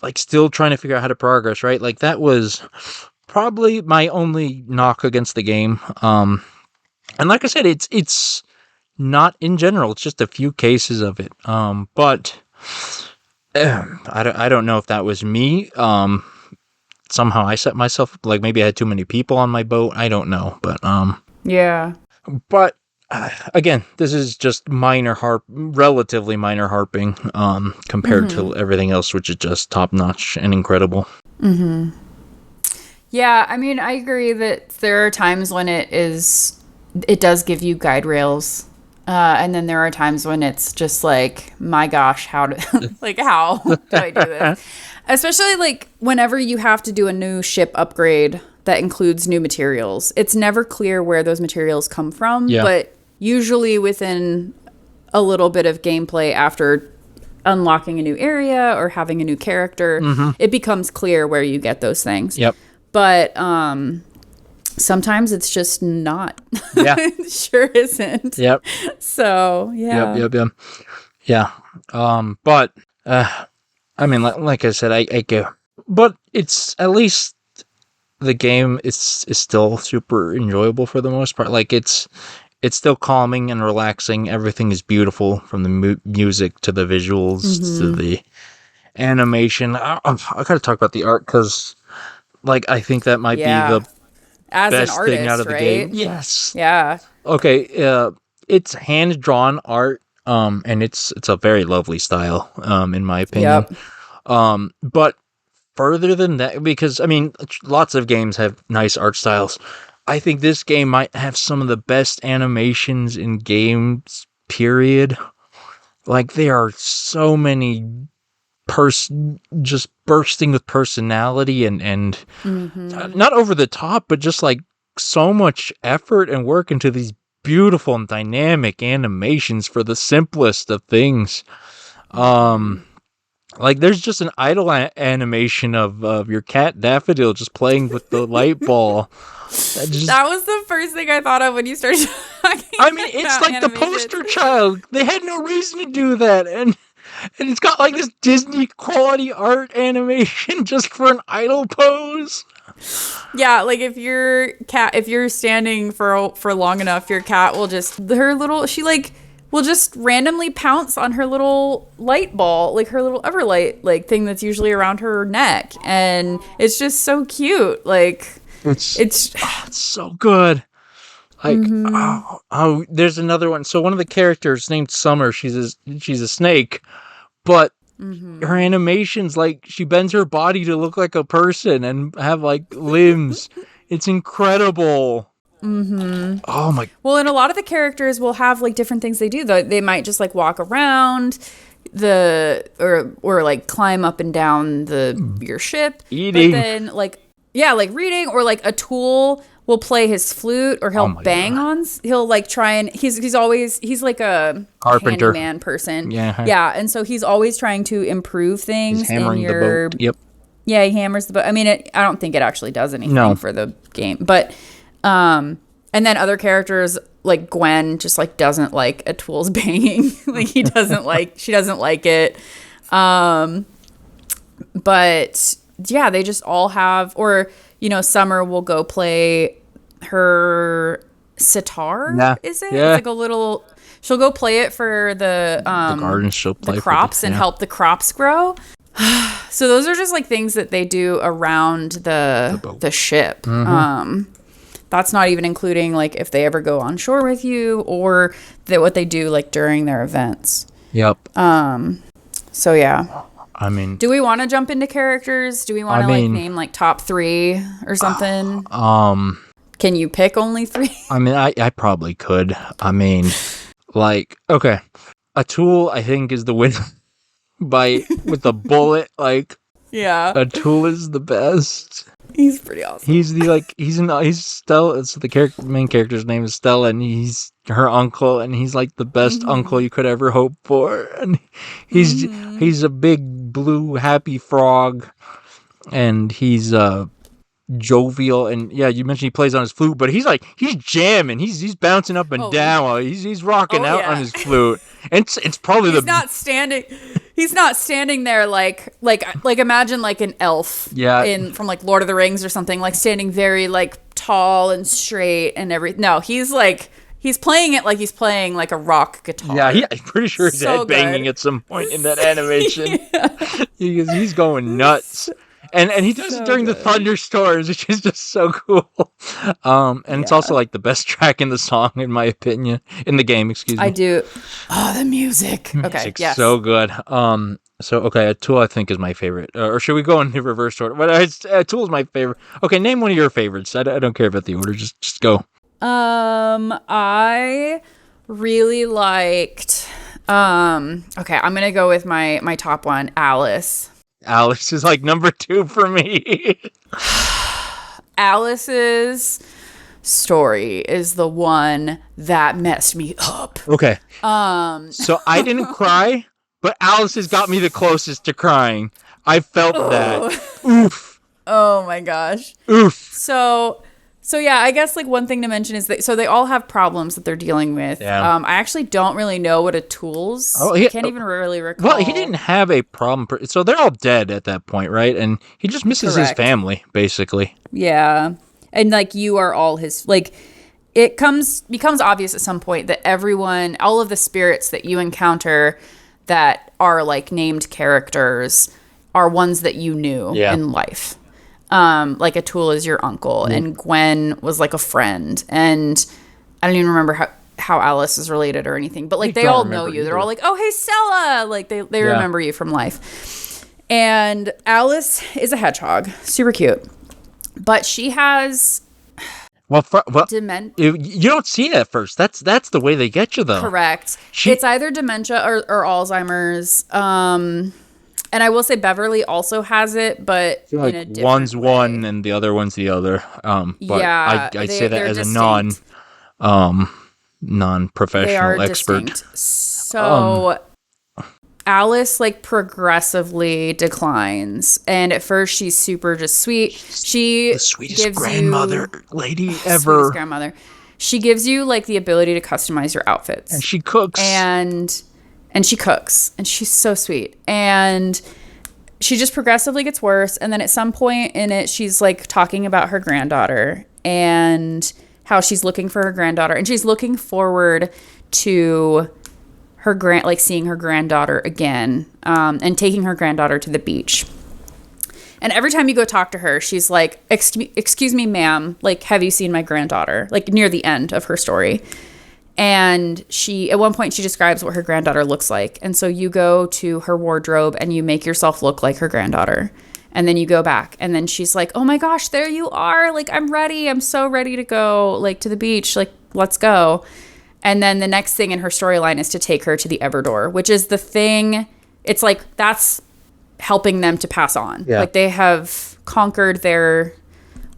like still trying to figure out how to progress, right? Like that was probably my only knock against the game. And like I said, it's not in general. It's just a few cases of it. But I don't know if that was me. Somehow I set myself, like maybe I had too many people on my boat. I don't know, but yeah. But again, this is just relatively minor harping compared to everything else, which is just top notch and incredible. Yeah, I mean, I agree that there are times when it does give you guide rails. And then there are times when it's just like, my gosh, how do I do this? Especially like whenever you have to do a new ship upgrade that includes new materials. It's never clear where those materials come from, but usually within a little bit of gameplay after unlocking a new area or having a new character, it becomes clear where you get those things. Yep. But sometimes it's just not. Yeah. It sure isn't. Yep. So, yeah. Yep. Yeah. But I mean, like I said, I get, but it's at least the game is still super enjoyable for the most part. Like it's still calming and relaxing. Everything is beautiful, from the music to the visuals to the animation. I gotta talk about the art, because like I think that might be the as best an artist, thing out of the right? game. Yes. Yeah. Okay. It's hand drawn art. And it's a very lovely style, in my opinion. Yep. But further than that, because I mean, lots of games have nice art styles. I think this game might have some of the best animations in games, period. Like, there are so many just bursting with personality and not over the top, but just like so much effort and work into these beautiful and dynamic animations for the simplest of things. Like, there's just an idle animation of your cat Daffodil just playing with the light ball. That was the first thing I thought of when you started talking. I mean, it's like the poster child. They had no reason to do that, and it's got like this Disney quality art animation just for an idle pose. Yeah, like if you're standing for long enough, your cat will just will just randomly pounce on her little light ball, like her little Everlight like thing that's usually around her neck, and it's just so cute. Like it's so good. Like there's another one. So one of the characters named Summer, she's a snake, but her animations, like she bends her body to look like a person and have like limbs. It's incredible. Oh my. Well, and a lot of the characters will have like different things they do. They might just like walk around or like climb up and down your ship. Eating. But then like reading, or like a tool will play his flute, or he'll bang on. He'll like try and he's like a carpenter handyman person. Yeah. And so he's always trying to improve things. He's hammering the boat. Yep. Yeah, he hammers the boat. I mean, I don't think it actually does anything for the game, but and then other characters like Gwen just like doesn't like a tool's banging. Like she doesn't like it. But yeah, they just all have, or Summer will go play her sitar. Yeah. Is it? Yeah. It's like a little. She'll go play it for the garden. She'll play the crops and help the crops grow. So those are just like things that they do around the ship. That's not even including like if they ever go on shore with you, or what they do like during their events. Yep. So yeah. I mean, do we want to jump into characters? Do we want to like name like top 3 or something? Can you pick only 3? I mean, I probably could. I mean, like, okay, a tool I think is the winner with a bullet. Like, yeah, a tool is the best. He's pretty awesome. He's Stella. So the main character's name is Stella, and he's her uncle, and he's like the best uncle you could ever hope for. And he's a big blue happy frog, and he's jovial. And yeah, you mentioned he plays on his flute, but he's jamming. He's bouncing up and down while he's rocking out on his flute. And it's probably He's not standing there like imagine like an elf from like Lord of the Rings or something, like standing very like tall and straight and everything. No, he's playing it like he's playing like a rock guitar. Yeah, I'm pretty sure he's headbanging at some point in that animation. He's going nuts. And he does it during the thunderstorms, which is just so cool. And it's also like the best track in the song, in my opinion, in the game. Excuse me. I do. Oh, the music. Okay, yes. So good. A tool I think is my favorite. Or should we go in the reverse order? A tool is my favorite. Okay, name one of your favorites. I don't care about the order. Just go. I really liked. Okay, I'm gonna go with my top one, Alice. Alice is like number 2 for me. Alice's story is the one that messed me up. Okay. So I didn't cry, but Alice has got me the closest to crying. I felt that. Oof. Oh my gosh. Oof. So yeah, I guess like one thing to mention is that they all have problems that they're dealing with. Yeah. I actually don't really know what a tool's. I can't even really recall. Well, he didn't have a problem. So they're all dead at that point, right? And he just misses his family, basically. Yeah. And like you are all his, like it becomes obvious at some point that all of the spirits that you encounter that are like named characters are ones that you knew in life. Like a tool is your uncle, and Gwen was like a friend, and I don't even remember how Alice is related or anything, but like they all know you. They're all like, oh, hey, Stella. Like they remember you from life. And Alice is a hedgehog, super cute, but she has dementia. You don't see it at first. That's the way they get you, though. Correct. It's either dementia or Alzheimer's. And I will say Beverly also has it, but like in a different one's way. One and the other one's the other. But I'd say that as distinct. A non-professional expert. Distinct. So Alice like progressively declines, and at first she's super just sweet. She The sweetest gives grandmother you lady sweetest ever. grandmother. She gives you like the ability to customize your outfits, And she cooks. and she cooks, and she's so sweet. And she just progressively gets worse, and then at some point in it, she's like talking about her granddaughter and how she's looking for her granddaughter, and she's looking forward to her seeing her granddaughter again, and taking her granddaughter to the beach. And every time you go talk to her, she's like, excuse me, ma'am, like, have you seen my granddaughter? Like, near the end of her story. And at one point, she describes what her granddaughter looks like. And so you go to her wardrobe and you make yourself look like her granddaughter. And then you go back, and then she's like, oh my gosh, there you are. Like, I'm ready. I'm so ready to go, like, to the beach. Like, let's go. And then the next thing in her storyline is to take her to the Everdoor, which is the thing. It's like, that's helping them to pass on. Yeah. Like, they have conquered their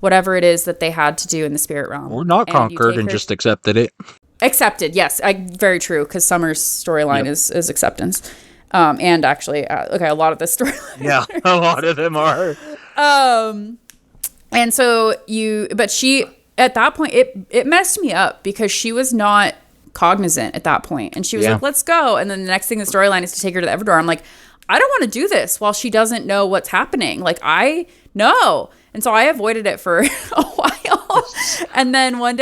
whatever it is that they had to do in the spirit realm. Or not conquered and just accepted it. Accepted, yes. Very true, because Summer's storyline is acceptance. And actually, a lot of the storyline. Yeah, a lot of them are. And so but she, at that point, it messed me up because she was not cognizant at that point. And she was like, let's go. And then the next thing in the storyline is to take her to the Everdoor. I'm like, I don't want to do this while she doesn't know what's happening. Like, I know. And so I avoided it for a while. And then one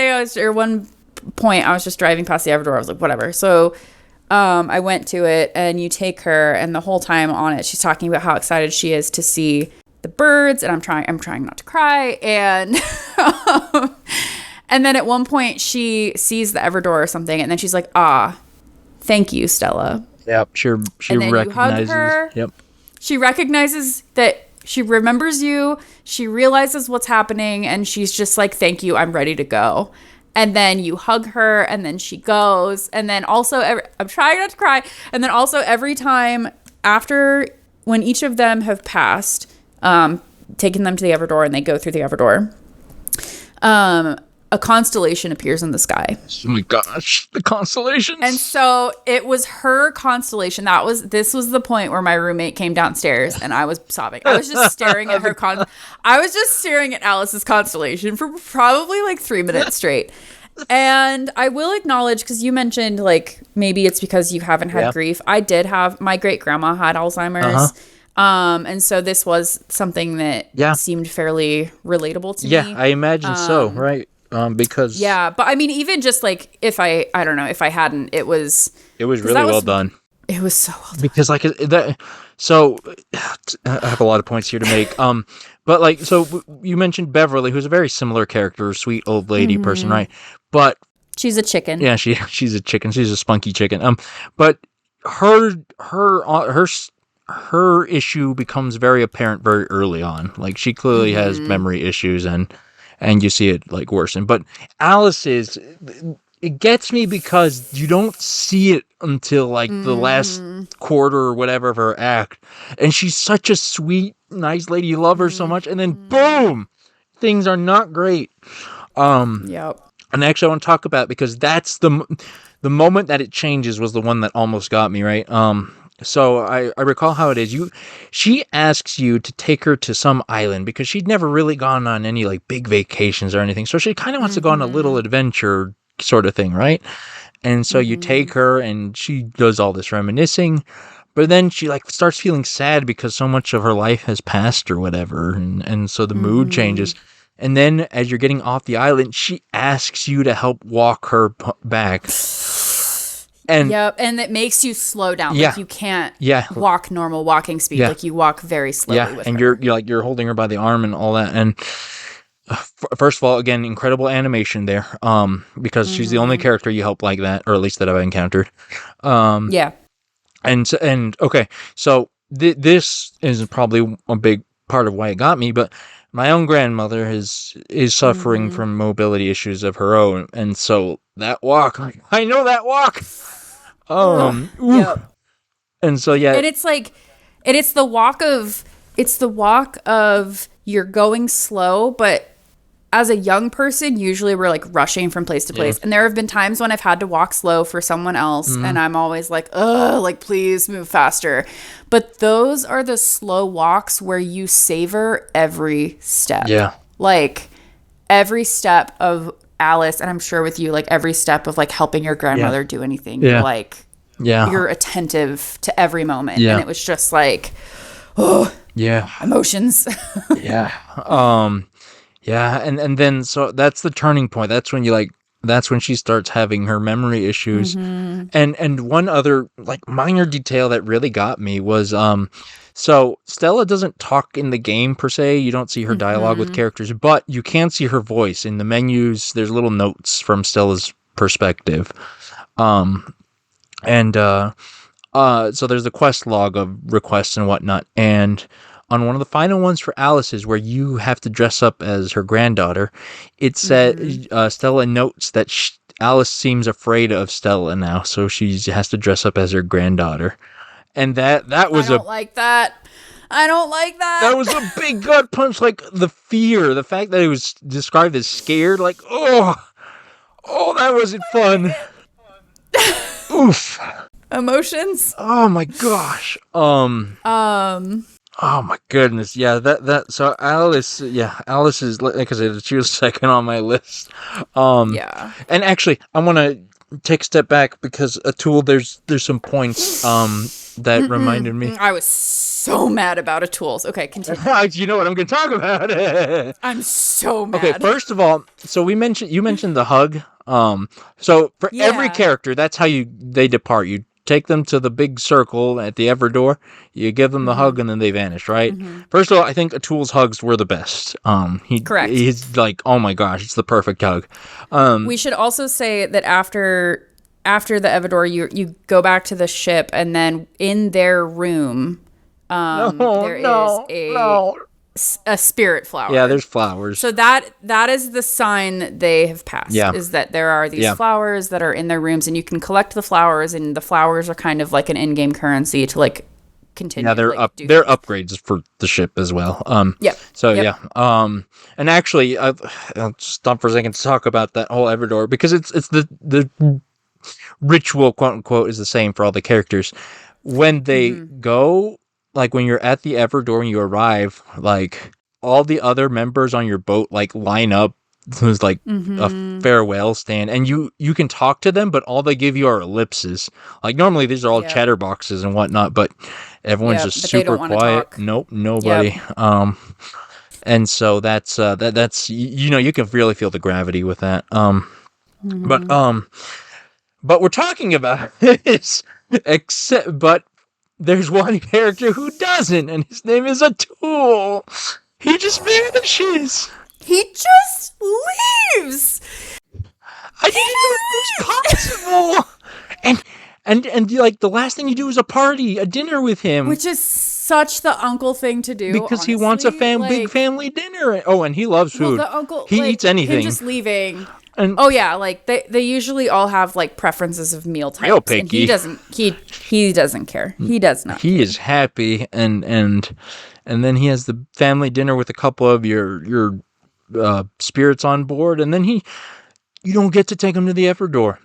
point I was just driving past the Everdoor. I was like, whatever. So I went to it, and you take her, and the whole time on it, she's talking about how excited she is to see the birds, and I'm trying not to cry. And and then at one point she sees the Everdoor or something, and then she's like, thank you, Stella. Yep, she and then recognizes. You hug her. Yep. She recognizes that she remembers you. She realizes what's happening, and she's just like, thank you, I'm ready to go. And then you hug her, and then she goes. And then also, I'm trying not to cry. And then also every time after, when each of them have passed, taking them to the Everdoor, and they go through the Everdoor, a constellation appears in the sky. Oh my gosh, the constellations. And so it was her constellation. This was the point where my roommate came downstairs and I was sobbing. I was just staring at I was just staring at Alice's constellation for probably like 3 minutes straight. And I will acknowledge, because you mentioned like maybe it's because you haven't had grief. I did have, my great grandma had Alzheimer's. And so this was something that seemed fairly relatable to me. Yeah, I imagine so, right? Because but I mean, even just like if I don't know, if I hadn't, it was really well done. It was so well done. Because like that, so I have a lot of points here to make. But like, so you mentioned Beverly, who's a very similar character, sweet old lady person, right? But she's a chicken. Yeah, she's a chicken. She's a spunky chicken. But her issue becomes very apparent very early on. Like, she clearly has memory issues, and you see it like worsen. But Alice's, it gets me because you don't see it until like the last quarter or whatever of her act, and she's such a sweet, nice lady. You love her so much, and then boom, things are not great. And actually, I want to talk about it because that's the moment that it changes was the one that almost got me, right? So I recall how it is. She asks you to take her to some island because she'd never really gone on any like big vacations or anything. So she kind of wants to go on a little adventure sort of thing, right? And so you take her, and she does all this reminiscing, but then she like starts feeling sad because so much of her life has passed or whatever, and so the mood changes. And then as you're getting off the island, she asks you to help walk her back. And and it makes you slow down. Like, you can't walk normal walking speed. Like, you walk very slowly with and her. you're holding her by the arm and all that. And first of all, again, incredible animation there. Because she's the only character you help like that, or at least that I've encountered. And okay, so this is probably a big part of why it got me, but my own grandmother is suffering from mobility issues of her own, and so that walk, I know that walk. And so and it's like, it's the walk of you're going slow, but as a young person, usually we're like rushing from place to place. And there have been times when I've had to walk slow for someone else. And I'm always like, ugh, like, please move faster. But those are the slow walks where you savor every step. Yeah. Like every step of Alice, and I'm sure with you, like every step of like helping your grandmother do anything. Yeah. You're like, you're attentive to every moment. Yeah. And it was just like, oh, Yeah. emotions. Yeah. Yeah, and then so that's the turning point. That's when that's when she starts having her memory issues. And one other like minor detail that really got me was so Stella doesn't talk in the game per se. You don't see her dialogue with characters, but you can see her voice in the menus. There's little notes from Stella's perspective. So there's the quest log of requests and whatnot, and on one of the final ones for Alice's, where you have to dress up as her granddaughter, it said Stella notes that Alice seems afraid of Stella now, so she has to dress up as her granddaughter, and that was I don't like that. I don't like that. That was a big gut punch. Like the fear, the fact that it was described as scared, like oh, that wasn't fun. Oof. Emotions. Oh my gosh. Oh my goodness. Yeah, so Alice is, like I said, she was second on my list. Yeah. And actually I want to take a step back because Atul, there's some points that reminded me. I was so mad about Atul's. Okay, continue. You know what I'm going to talk about. I'm so mad. Okay, first of all, so you mentioned the hug. So for every character, that's how they depart. You take them to the big circle at the ever door, you give them the hug, and then they vanish, right? First of all, I think Atul's hugs were the best. Correct. He's like, oh my gosh, it's the perfect hug. We should also say that after the Evador, you go back to the ship, and then in their room, there is a spirit flower. Yeah, there's flowers. So that is the sign that they have passed. Yeah. Is that there are these flowers that are in their rooms, and you can collect the flowers, and the flowers are kind of like an in-game currency to like continue. Yeah, they're they're upgrades for the ship as well. And actually, I'll stop for a second to talk about that whole Everdor, because it's the ritual, quote unquote, is the same for all the characters. When they go, like when you're at the Everdor and you arrive, like all the other members on your boat like line up. There's like a farewell stand, and you can talk to them, but all they give you are ellipses. Like normally these are all chatterboxes and whatnot, but everyone's just super quiet. Nope, nobody. Yep. And so that's you can really feel the gravity with that. But we're talking about this, but there's one character who doesn't, and his name is Atul. He just vanishes. He just leaves. I didn't know it was possible. And like the last thing you do is a dinner with him, which is such the uncle thing to do, because honestly. He wants a big family dinner. Oh, and he loves food. Well, the uncle, he eats anything. Him just leaving. And like they usually all have like preferences of meal types. Real picky. And he doesn't care. He does not. He is happy, and then he has the family dinner with a couple of your spirits on board, and then you don't get to take him to the Everdor.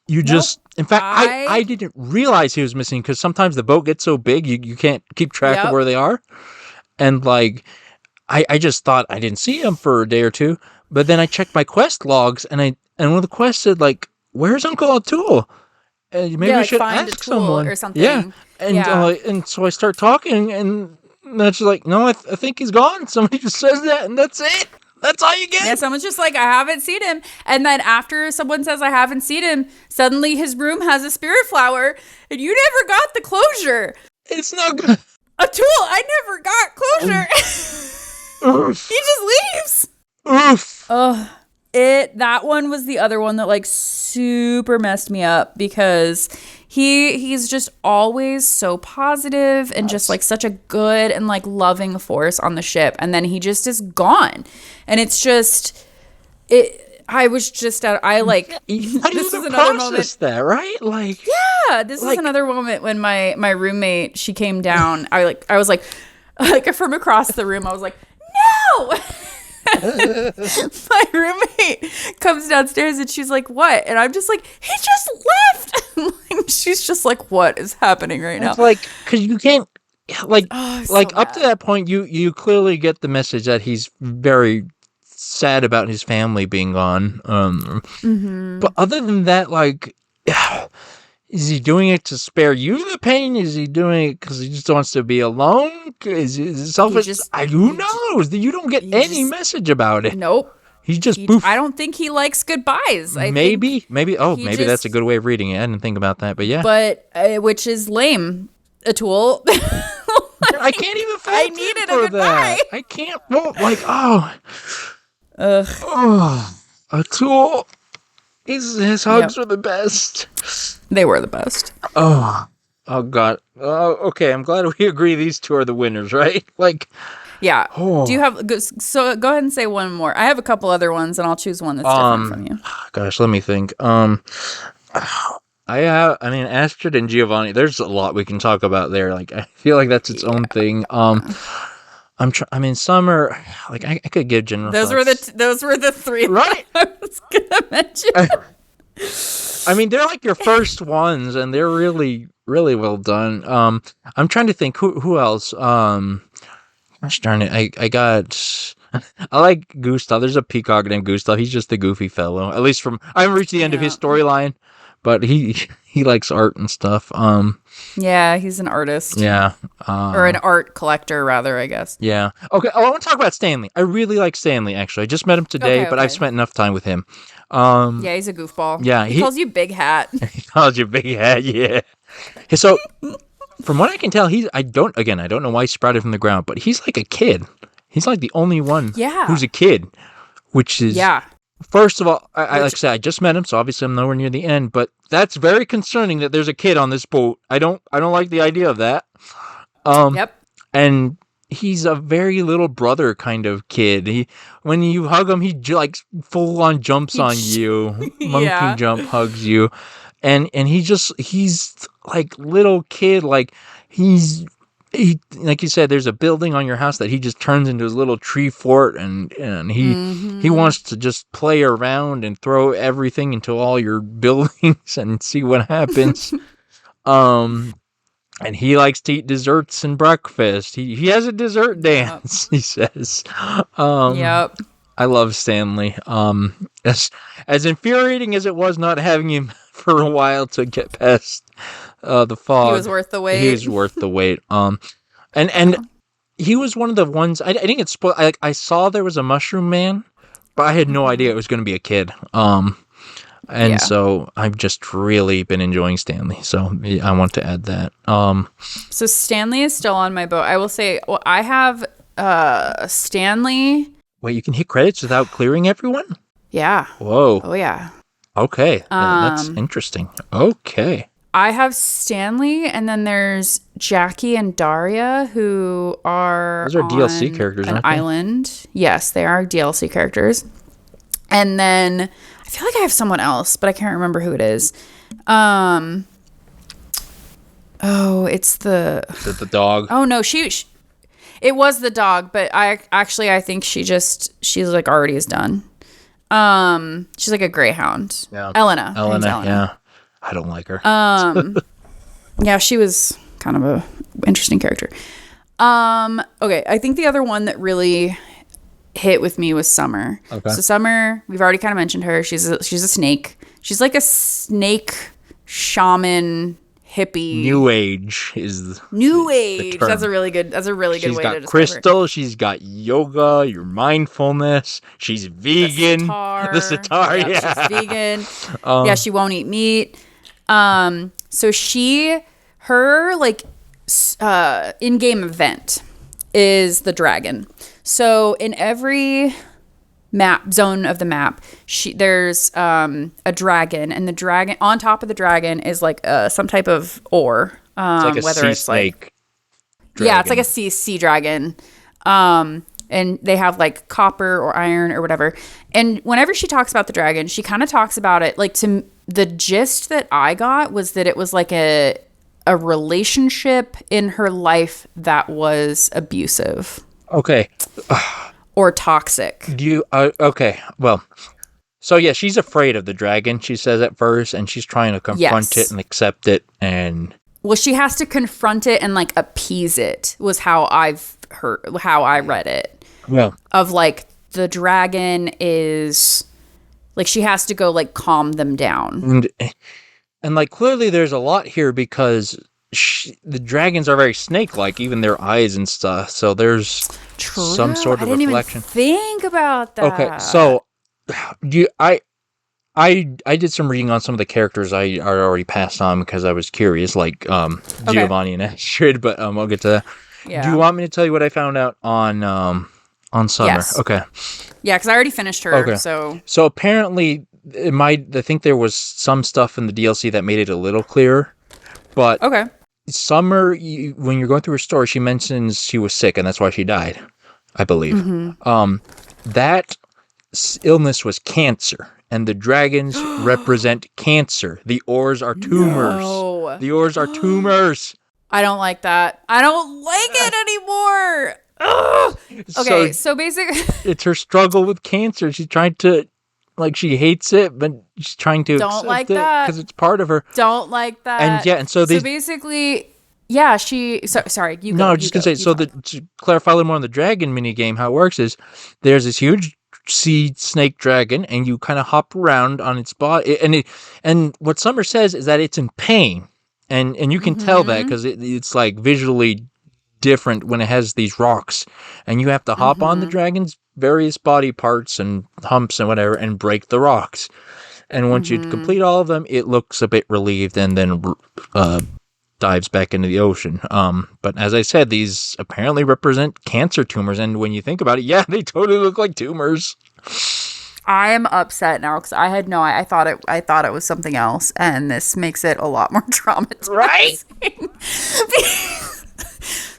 You just, in fact, I didn't realize he was missing, because sometimes the boat gets so big you can't keep track of where they are, and like I just thought I didn't see him for a day or two, but then I checked my quest logs, and one of the quests said like, "Where's Uncle Atul?" Maybe I should ask someone or something. Yeah, and so I start talking, and that's like, no, I think he's gone. Somebody just says that, and that's it. That's all you get. Yeah, someone's just like, I haven't seen him. And then after someone says, I haven't seen him, suddenly his room has a spirit flower, and you never got the closure. It's not good. Atul, I never got closure. He just leaves. Oof. That one was the other one that like super messed me up, because he's just always so positive and just like such a good and like loving force on the ship, and then he just is gone, and it's just I was just I like this is another moment that, right? Like this is another moment when my roommate, she came down, I was like from across the room, I was like, no. My roommate comes downstairs and she's like, "What?" And I'm just like, "He just left." Like, she's just like, "What is happening right now?" It's like, because you can't, like, so up to that point, you clearly get the message that he's very sad about his family being gone. But other than that, like, is he doing it to spare you the pain? Is he doing it because he just wants to be alone? Is it selfish? Who knows? You don't get any message about it. Nope. He's just I don't think he likes goodbyes. Maybe that's a good way of reading it. I didn't think about that, but yeah. But which is lame. A tool. I can't even. I needed a goodbye. I can't. Like, a tool. His hugs were the best. They were the best. Oh God. Okay. I'm glad we agree these two are the winners, right? Like. Yeah. Do you have? So go ahead and say one more. I have a couple other ones, and I'll choose one that's different from you. Gosh, let me think. Astrid and Giovanni. There's a lot we can talk about there. Like, I feel like that's its own thing. Summer. Like, I could give general. Those were the three. Right. I was gonna mention. They're like your first ones, and they're really, really well done. I'm trying to think who else. Gosh darn it! I like Gustav. There's a peacock named Gustav. He's just a goofy fellow. At least I haven't reached the end of his storyline, but he likes art and stuff. Yeah, he's an artist. Yeah, or an art collector, rather, I guess. Yeah. Okay. I want to talk about Stanley. I really like Stanley. Actually, I just met him today, but I've spent enough time with him. Yeah, he's a goofball. Yeah, he calls you Big Hat. He calls you Big Hat. Yeah. So. From what I can tell, I don't know why he sprouted from the ground, but he's like a kid. He's like the only one who's a kid, which is, first of all, like I said, I just met him, so obviously I'm nowhere near the end, but that's very concerning that there's a kid on this boat. I don't like the idea of that. And he's a very little brother kind of kid. When you hug him, he like full on jumps on you, monkey jump hugs you. And he's like little kid, like he like you said, there's a building on your house that he just turns into his little tree fort, and he wants to just play around and throw everything into all your buildings and see what happens. And he likes to eat desserts and breakfast. He has a dessert dance, he says. I love Stanley. As infuriating as it was not having him for a while to get past the fog, he was worth the wait. He was worth the wait. And he was one of the ones I didn't get spoiled. I saw there was a mushroom man, but I had no idea it was going to be a kid. So I've just really been enjoying Stanley. So I want to add that. So Stanley is still on my boat. I will say, I have Stanley. Wait, you can hit credits without clearing everyone? Yeah. Whoa. Oh, yeah. Okay. That's interesting. Okay. I have Stanley, and then there's Jackie and Daria, who are Those are DLC characters, aren't they? Island. Yes, they are DLC characters. And then I feel like I have someone else, but I can't remember who it is. It's the... Is it the dog? Oh, no, it was the dog, but I think she's like already is done. She's like a greyhound. Yeah. Elena, yeah. I don't like her. Yeah, she was kind of a interesting character. Okay, I think the other one that really hit with me was Summer. Okay. So Summer, we've already kind of mentioned her. She's a snake. She's like a snake shaman hippie. New age is New age. That's a really good way to describe her. She's got crystal, she's got yoga, your mindfulness, she's vegan. The sitar, yeah. She's vegan. She won't eat meat. So her in-game event is the dragon. So in every zone of the map, there's a dragon, and the dragon on top of the dragon is like some type of ore. It's like a sea snake. Dragon. Yeah, it's like a sea dragon. And they have like copper or iron or whatever. And whenever she talks about the dragon, she kind of talks about it like the gist that I got was that it was like a relationship in her life that was abusive. Okay. or toxic. Okay, well, so yeah, she's afraid of the dragon, she says at first, and she's trying to confront it and accept it, and... Well, she has to confront it and, like, appease it, was how I read it. Yeah. Of, like, the dragon is... Like, she has to go, like, calm them down. And like, clearly there's a lot here because the dragons are very snake-like, even their eyes and stuff. So there's some sort of reflection. I didn't even think about that. Okay, so I did some reading on some of the characters I already passed on because I was curious, like Giovanni and Astrid, but I'll get to that. Yeah. Do you want me to tell you what I found out on Summer? Yes. Okay. Yeah, because I already finished her. Okay. So apparently, I think there was some stuff in the DLC that made it a little clearer, but Summer, when you're going through her story, she mentions she was sick and that's why she died, I believe. Mm-hmm. That illness was cancer, and the dragons represent cancer. The oars are tumors. No. The oars are tumors. I don't like that. I don't like it anymore. Ugh. Okay, so basically... it's her struggle with cancer. She's trying to... Like, she hates it, but she's trying to accept it because it's part of her. Don't like that. And so basically... Yeah, sorry, you go. No, I was just going to say, so to clarify a little more on the dragon minigame, how it works is there's this huge sea snake dragon, and you kind of hop around on its body. And what Summer says is that it's in pain. And you can tell that because it's like visually different when it has these rocks. And you have to hop on the dragon's various body parts and humps and whatever and break the rocks. And once you complete all of them, it looks a bit relieved and then dives back into the ocean. But as I said, these apparently represent cancer tumors. And when you think about it, yeah, they totally look like tumors. I am upset now because I had I thought it was something else, and this makes it a lot more traumatizing. Right?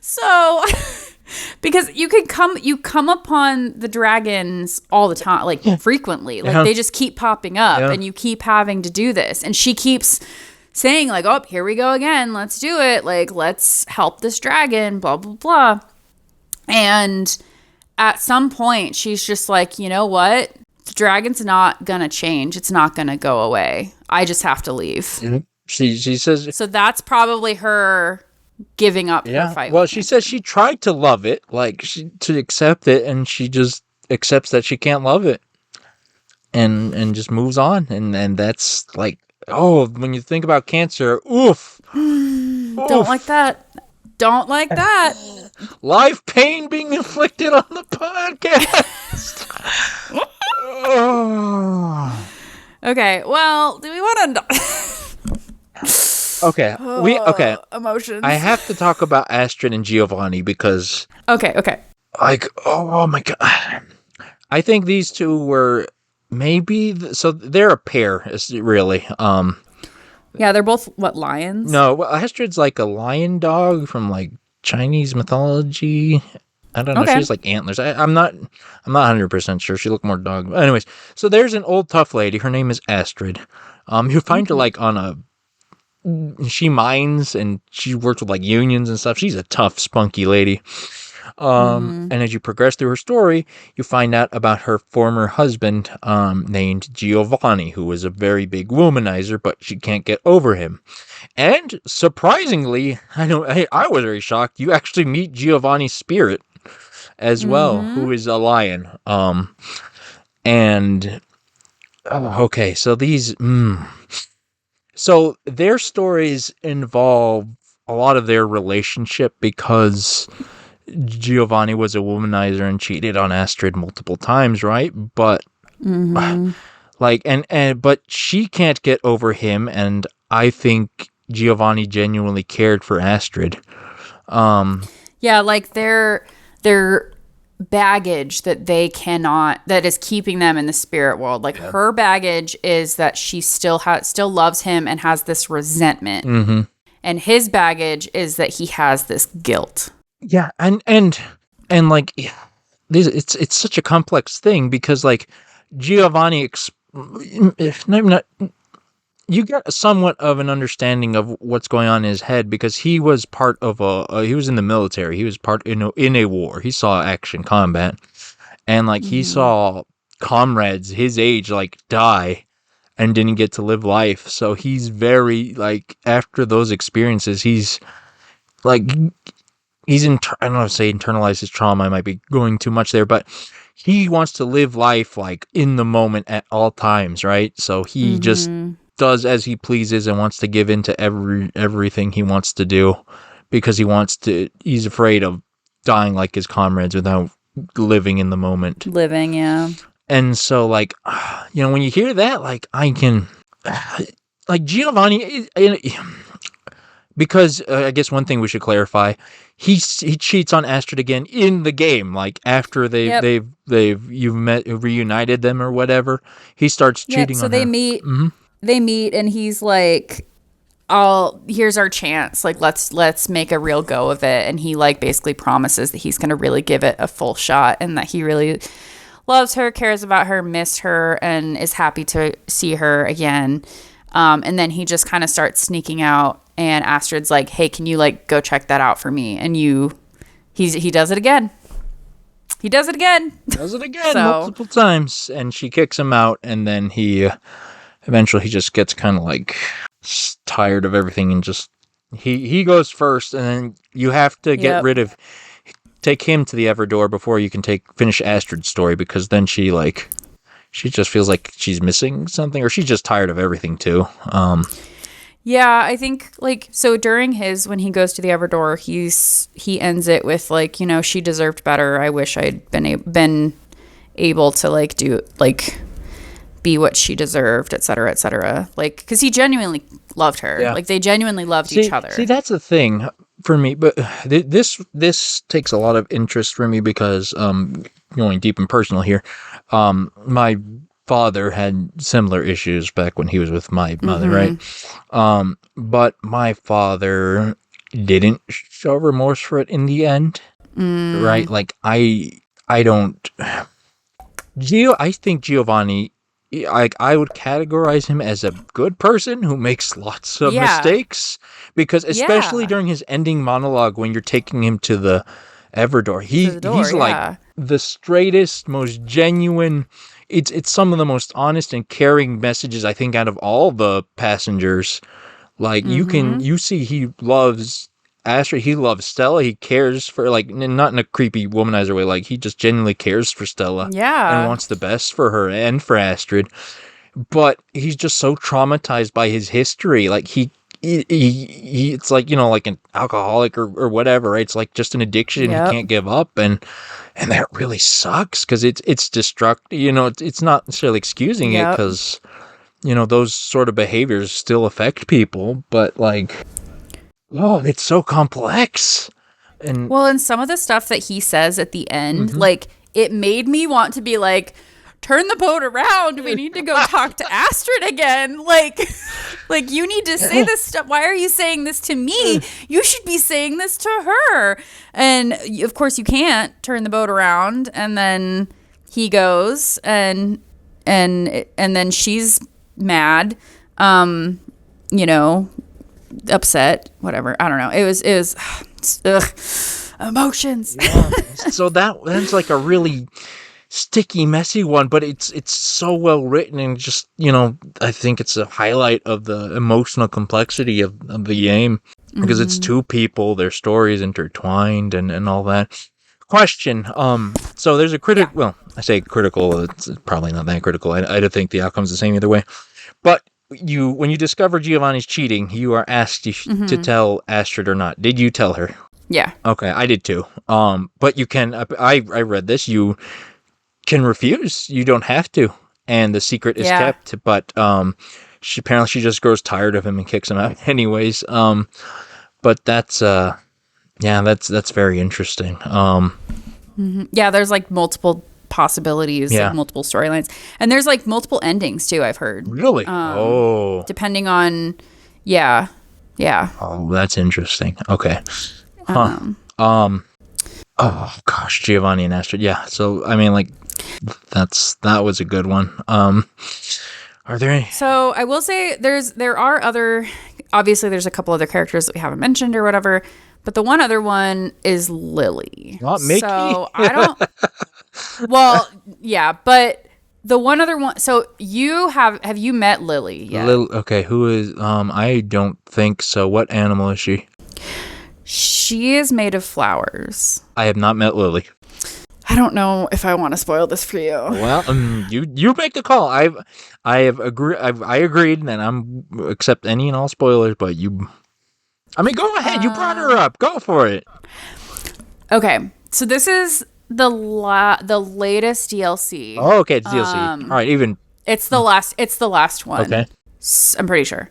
So, because you come upon the dragons all the time, like frequently, like they just keep popping up, and you keep having to do this, and she keeps saying like, "Oh, here we go again. Let's do it. Like, let's help this dragon." Blah blah blah. And at some point, she's just like, you know what? The dragon's not gonna change. It's not gonna go away. I just have to leave. Mm-hmm. She says. So that's probably her giving up her fight. Well, she says she tried to love it, like to accept it, and she just accepts that she can't love it, and just moves on. And that's like, when you think about cancer, oof. Don't like that. Don't like that. Live pain being inflicted on the podcast. Okay, well, do we want to... Okay. Emotions. I have to talk about Astrid and Giovanni because... Okay. Like, oh my God. I think these two were maybe... So they're a pair, really. Yeah, they're both, lions? No, well, Astrid's like a lion dog from, like, Chinese mythology. I don't know. She has like antlers. I'm not 100% sure. She looked more dog. Anyways, so there's an old tough lady. Her name is Astrid. You find her like she mines and she works with like unions and stuff. She's a tough, spunky lady. And as you progress through her story, you find out about her former husband, named Giovanni, who was a very big womanizer, but she can't get over him. And surprisingly, I was very shocked. You actually meet Giovanni's spirit as well, who is a lion. So these, so their stories involve a lot of their relationship because Giovanni was a womanizer and cheated on Astrid multiple times, right? But but she can't get over him, and I think Giovanni genuinely cared for Astrid. Yeah, like their baggage that is keeping them in the spirit world. Like her baggage is that she still loves him and has this resentment. And his baggage is that he has this guilt. Yeah, and like it's such a complex thing because like Giovanni, you get somewhat of an understanding of what's going on in his head because he was part of he was in the military. He was part in a war. He saw action combat, and like he saw comrades his age like die and didn't get to live life. So he's very like, after those experiences, he's like, I don't know if to say internalized his trauma, I might be going too much there, but he wants to live life like in the moment at all times, right? So he just does as he pleases and wants to give in to everything he wants to do, because he's afraid of dying like his comrades without living in the moment. Yeah. And so, like, when you hear that, like, I can, like, Giovanni, because I guess one thing we should clarify, he cheats on Astrid again in the game, like after you've reunited them or whatever, he starts cheating on her. So they meet, and he's like, here's our chance, like let's make a real go of it. And he like basically promises that he's gonna really give it a full shot, and that he really loves her, cares about her, missed her, and is happy to see her again. And then he just kind of starts sneaking out, and Astrid's like, hey, can you like go check that out for me? And he does it again. Does it again multiple times, and she kicks him out, and then he eventually just gets kind of like tired of everything, and just he goes first, and then you have to take him to the Everdor before you can finish Astrid's story, because then she just feels like she's missing something, or she's just tired of everything too. Yeah, I think like, so during when he goes to the Everdor, he ends it with like, she deserved better. I wish I'd been able to like do like be what she deserved, et cetera, et cetera. Like, because he genuinely loved her. Yeah. Like they genuinely loved each other. See, that's the thing for me. But this takes a lot of interest for me, because going deep and personal here, my father had similar issues back when he was with my mother, right? But my father didn't show remorse for it in the end, right? Like I think Giovanni, I would categorize him as a good person who makes lots of mistakes, because especially during his ending monologue when you're taking him to the Everdor, he's like the straightest, most genuine. It's some of the most honest and caring messages, I think, out of all the passengers. Like you see he loves Astrid, he loves Stella, he cares for, like, not in a creepy womanizer way, like he just genuinely cares for Stella, and wants the best for her and for Astrid. But he's just so traumatized by his history, like he it's like, like an alcoholic or whatever, right? It's like just an addiction he can't give up, and that really sucks, because it's destructive. It's not necessarily excusing it, because those sort of behaviors still affect people, but like, it's so complex. And some of the stuff that he says at the end, like, it made me want to be like, turn the boat around. We need to go talk to Astrid again. Like you need to say this stuff. Why are you saying this to me? You should be saying this to her. And of course you can't turn the boat around. And then he goes, and then she's mad, upset, whatever. I don't know. It was emotions. Yeah. So that's like a really sticky, messy one, but it's so well written, and just, I think it's a highlight of the emotional complexity of the game, because it's two people, their stories intertwined, and all that. Question. So there's a well, I say critical, it's probably not that critical. I don't think the outcome's the same either way. But when you discover Giovanni's cheating, you are asked to tell Astrid or not. Did you tell her? Yeah. Okay, I did too. But you can, I read this, you can refuse. You don't have to. And the secret is kept, but she just grows tired of him and kicks him out anyways. But that's very interesting. Yeah, there's like multiple possibilities, like multiple storylines, and there's like multiple endings too, I've heard. Really? Depending on Oh, that's interesting. Okay. Oh gosh, Giovanni and Astrid. Yeah. So I mean, like, that was a good one. Are there any? So I will say there are other. Obviously, there's a couple other characters that we haven't mentioned or whatever, but the one other one is Lily. Not Mickey. So I don't. Well, yeah, but the one other one. So have you met Lily yet? Okay, who is? I don't think so. What animal is she? She is made of flowers. I have not met Lily. I don't know if I want to spoil this for you. Well, you make the call. I agreed, and I'm accept any and all spoilers. But I mean, go ahead. You brought her up. Go for it. Okay, so this is the latest DLC. Oh, okay, it's DLC. All right, even It's the last one. okay. I'm pretty sure.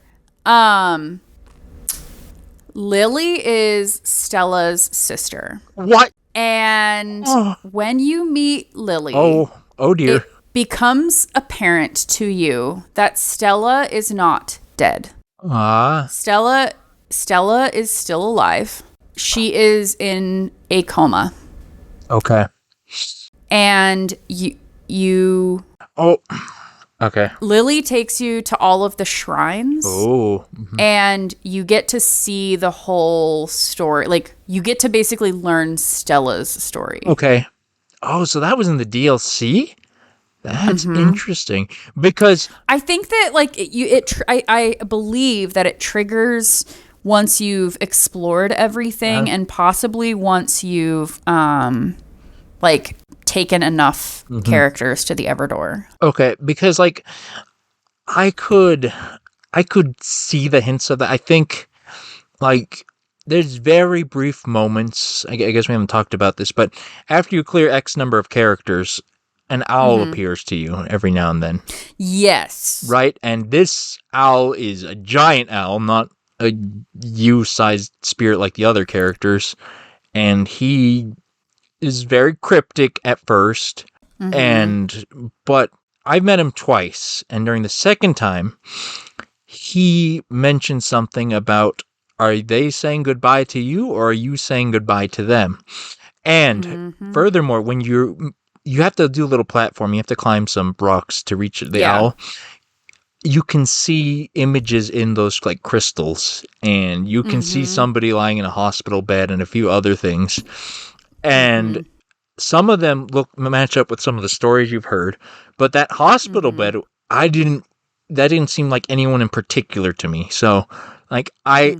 Lily is Stella's sister. What? And when you meet Lily, Oh dear. it becomes apparent to you that Stella is not dead. Stella is still alive. She is in a coma. Okay. And you Oh. Okay. Lily takes you to all of the shrines. Oh. Mm-hmm. And you get to see the whole story. Like, you get to basically learn Stella's story. Okay. Oh, so that was in the DLC? That's interesting. Because I think that, like, I believe that it triggers once you've explored everything and possibly once you've, like, taken enough characters to the Everdoor. okay, because like I could see the hints of that. I think like there's very brief moments. I guess we haven't talked about this, but after you clear X number of characters, an owl appears to you every now and then. Yes. Right? And this owl is a giant owl, not a you-sized spirit like the other characters. And he is very cryptic at first, but I've met him twice, and during the second time, he mentioned something about, are they saying goodbye to you, or are you saying goodbye to them? And furthermore, when you have to do a little platform, you have to climb some rocks to reach the owl. You can see images in those like crystals, and you can see somebody lying in a hospital bed and a few other things. And some of them match up with some of the stories you've heard, but that hospital bed, that didn't seem like anyone in particular to me. So, like,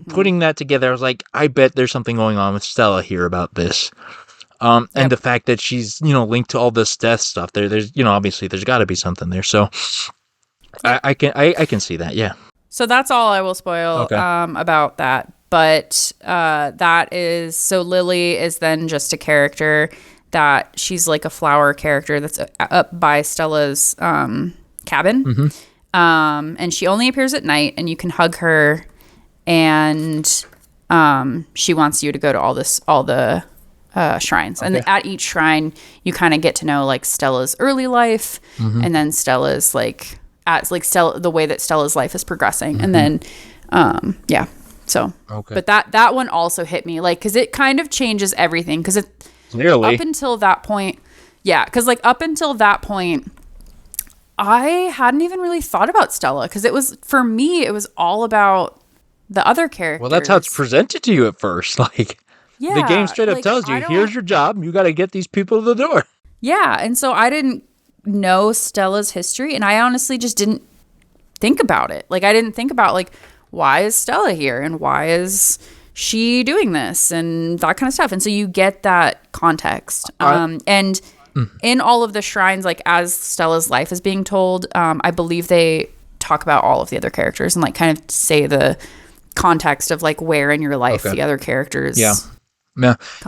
putting that together, I was like, I bet there's something going on with Stella here about this. And the fact that she's, linked to all this death stuff, there's, obviously there's got to be something there. So, I can see that, yeah. So that's all I will spoil about that. But so Lily is then just a character that she's like a flower character that's up by Stella's cabin. And she only appears at night, and you can hug her, and she wants you to go to all the shrines. And at each shrine, you kind of get to know like Stella's early life, and then Stella's Stella, the way that Stella's life is progressing. And then, So, but that one also hit me, like, because it kind of changes everything. Because clearly up until that point, up until that point, I hadn't even really thought about Stella. Because for me, it was all about the other characters. Well, that's how it's presented to you at first. Like, the game straight up tells you, here's your job. You got to get these people to the door. Yeah, and so I didn't know Stella's history, and I honestly just didn't think about it. Like, I didn't think about, like, why is Stella here and why is she doing this and that kind of stuff. And so you get that context. And in all of the shrines, like as Stella's life is being told, I believe they talk about all of the other characters and like kind of say the context of like where in your life the other characters. Yeah.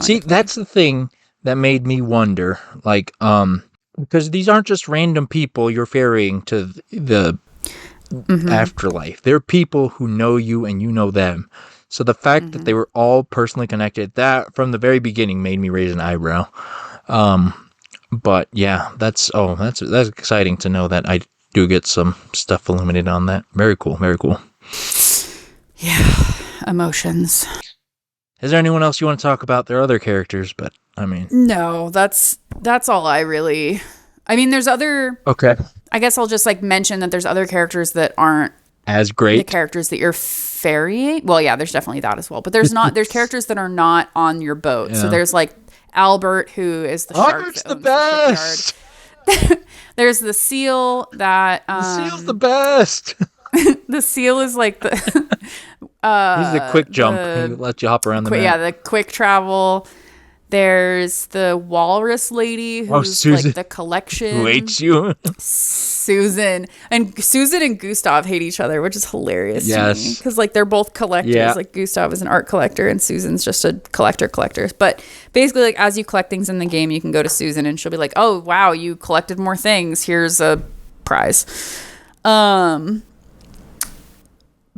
See, that's the thing that made me wonder, like, because these aren't just random people you're ferrying to the afterlife. They're people who know you and you know them. So the fact that they were all personally connected, that from the very beginning made me raise an eyebrow. But yeah, that's exciting to know that I do get some stuff illuminated on that. Very cool, very cool. Yeah, emotions. Is there anyone else you want to talk about? There are other characters, but I mean, no, that's all I really. I mean, there's other. Okay. I guess I'll just like mention that there's other characters that aren't as great. The characters that you're ferrying. Well, yeah, there's definitely that as well. But there's characters that are not on your boat. Yeah. So there's like Albert, who is the shark Albert's that the owns best. the shipyard. There's the seal that The seal's the best. the seal is like the He's the quick jump. He lets you hop around the map. yeah, the quick travel. There's the walrus lady who's Susan. like the collection. Who hates you? Susan and Gustav hate each other, which is hilarious to me Yes. because like they're both collectors. Yeah. Like Gustav is an art collector and Susan's just a collector. But basically, like as you collect things in the game, you can go to Susan and she'll be like, "Oh wow, you collected more things. Here's a prize." But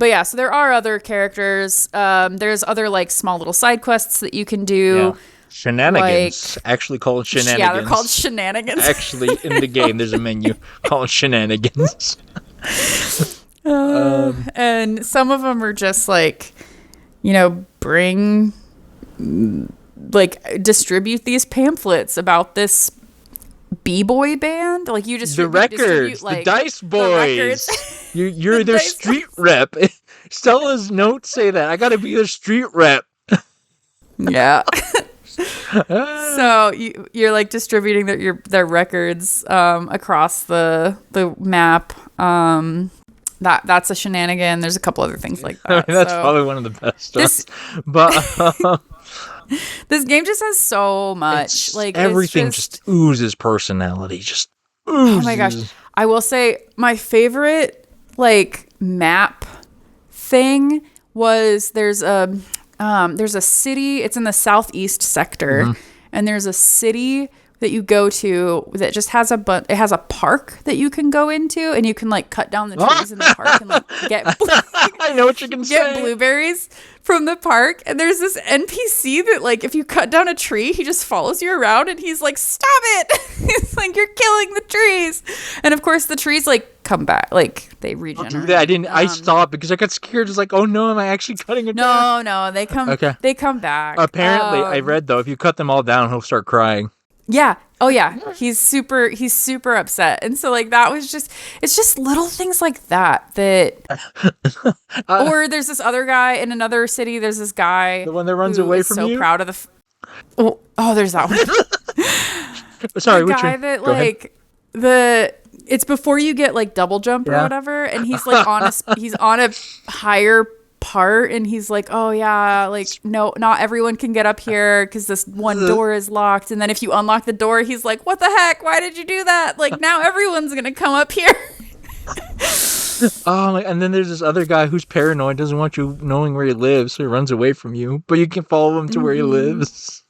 yeah, so there are other characters. There's other like small little side quests that you can do. Yeah. Shenanigans. Actually called shenanigans. Yeah, they're called shenanigans. Actually, in the game, there's a menu called shenanigans. And some of them are just like, distribute these pamphlets about this b-boy band. Like you just The records, the Dice Boys. You're their street rep. Stella's notes say that. I gotta be their street rep. Yeah. So you're like distributing their records across the map. That's a shenanigan. There's a couple other things like that. That's probably one of the best ones. But this game just has so much. Like everything just oozes personality. Just oozes. Oh my gosh. I will say my favorite like map thing was there's a city. It's in the southeast sector, and there's a city that you go to that just has it has a park that you can go into, and you can like cut down the trees in the park and like get I know what you can get blueberries from the park. And there's this NPC that like if you cut down a tree, he just follows you around and he's like, "Stop it!" He's like, "You're killing the trees." And of course, the trees like come back, like they regenerate. I didn't. I stopped because I got scared. It's like, oh no, am I actually cutting it down? No, they come. Okay. They come back. Apparently, I read though, if you cut them all down, he'll start crying. Yeah. Oh yeah. He's super upset. And so like that was it's just little things like that. Or there's this other guy in another city. There's this guy. The one that runs away from you? So proud of the. Oh, there's that one. Sorry, the guy that like it's before you get like double jump or whatever, and he's like he's on a higher part, and he's like, "Oh yeah, like no, not everyone can get up here because this one door is locked." And then if you unlock the door, he's like, "What the heck? Why did you do that? Like now everyone's gonna come up here." Oh, and then there's this other guy who's paranoid, doesn't want you knowing where he lives, so he runs away from you, but you can follow him to where he lives.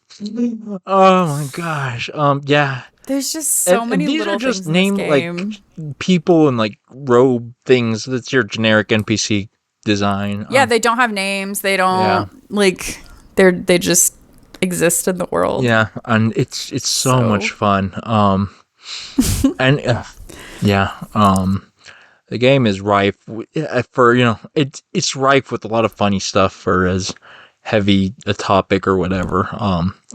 Oh my gosh. Yeah. There's just so many these little are just things in named this game. like people and like robe things. That's your generic NPC design. Yeah, they don't have names. They don't like they just exist in the world. Yeah, and it's so much fun. And the game is rife for it's rife with a lot of funny stuff for as heavy a topic or whatever.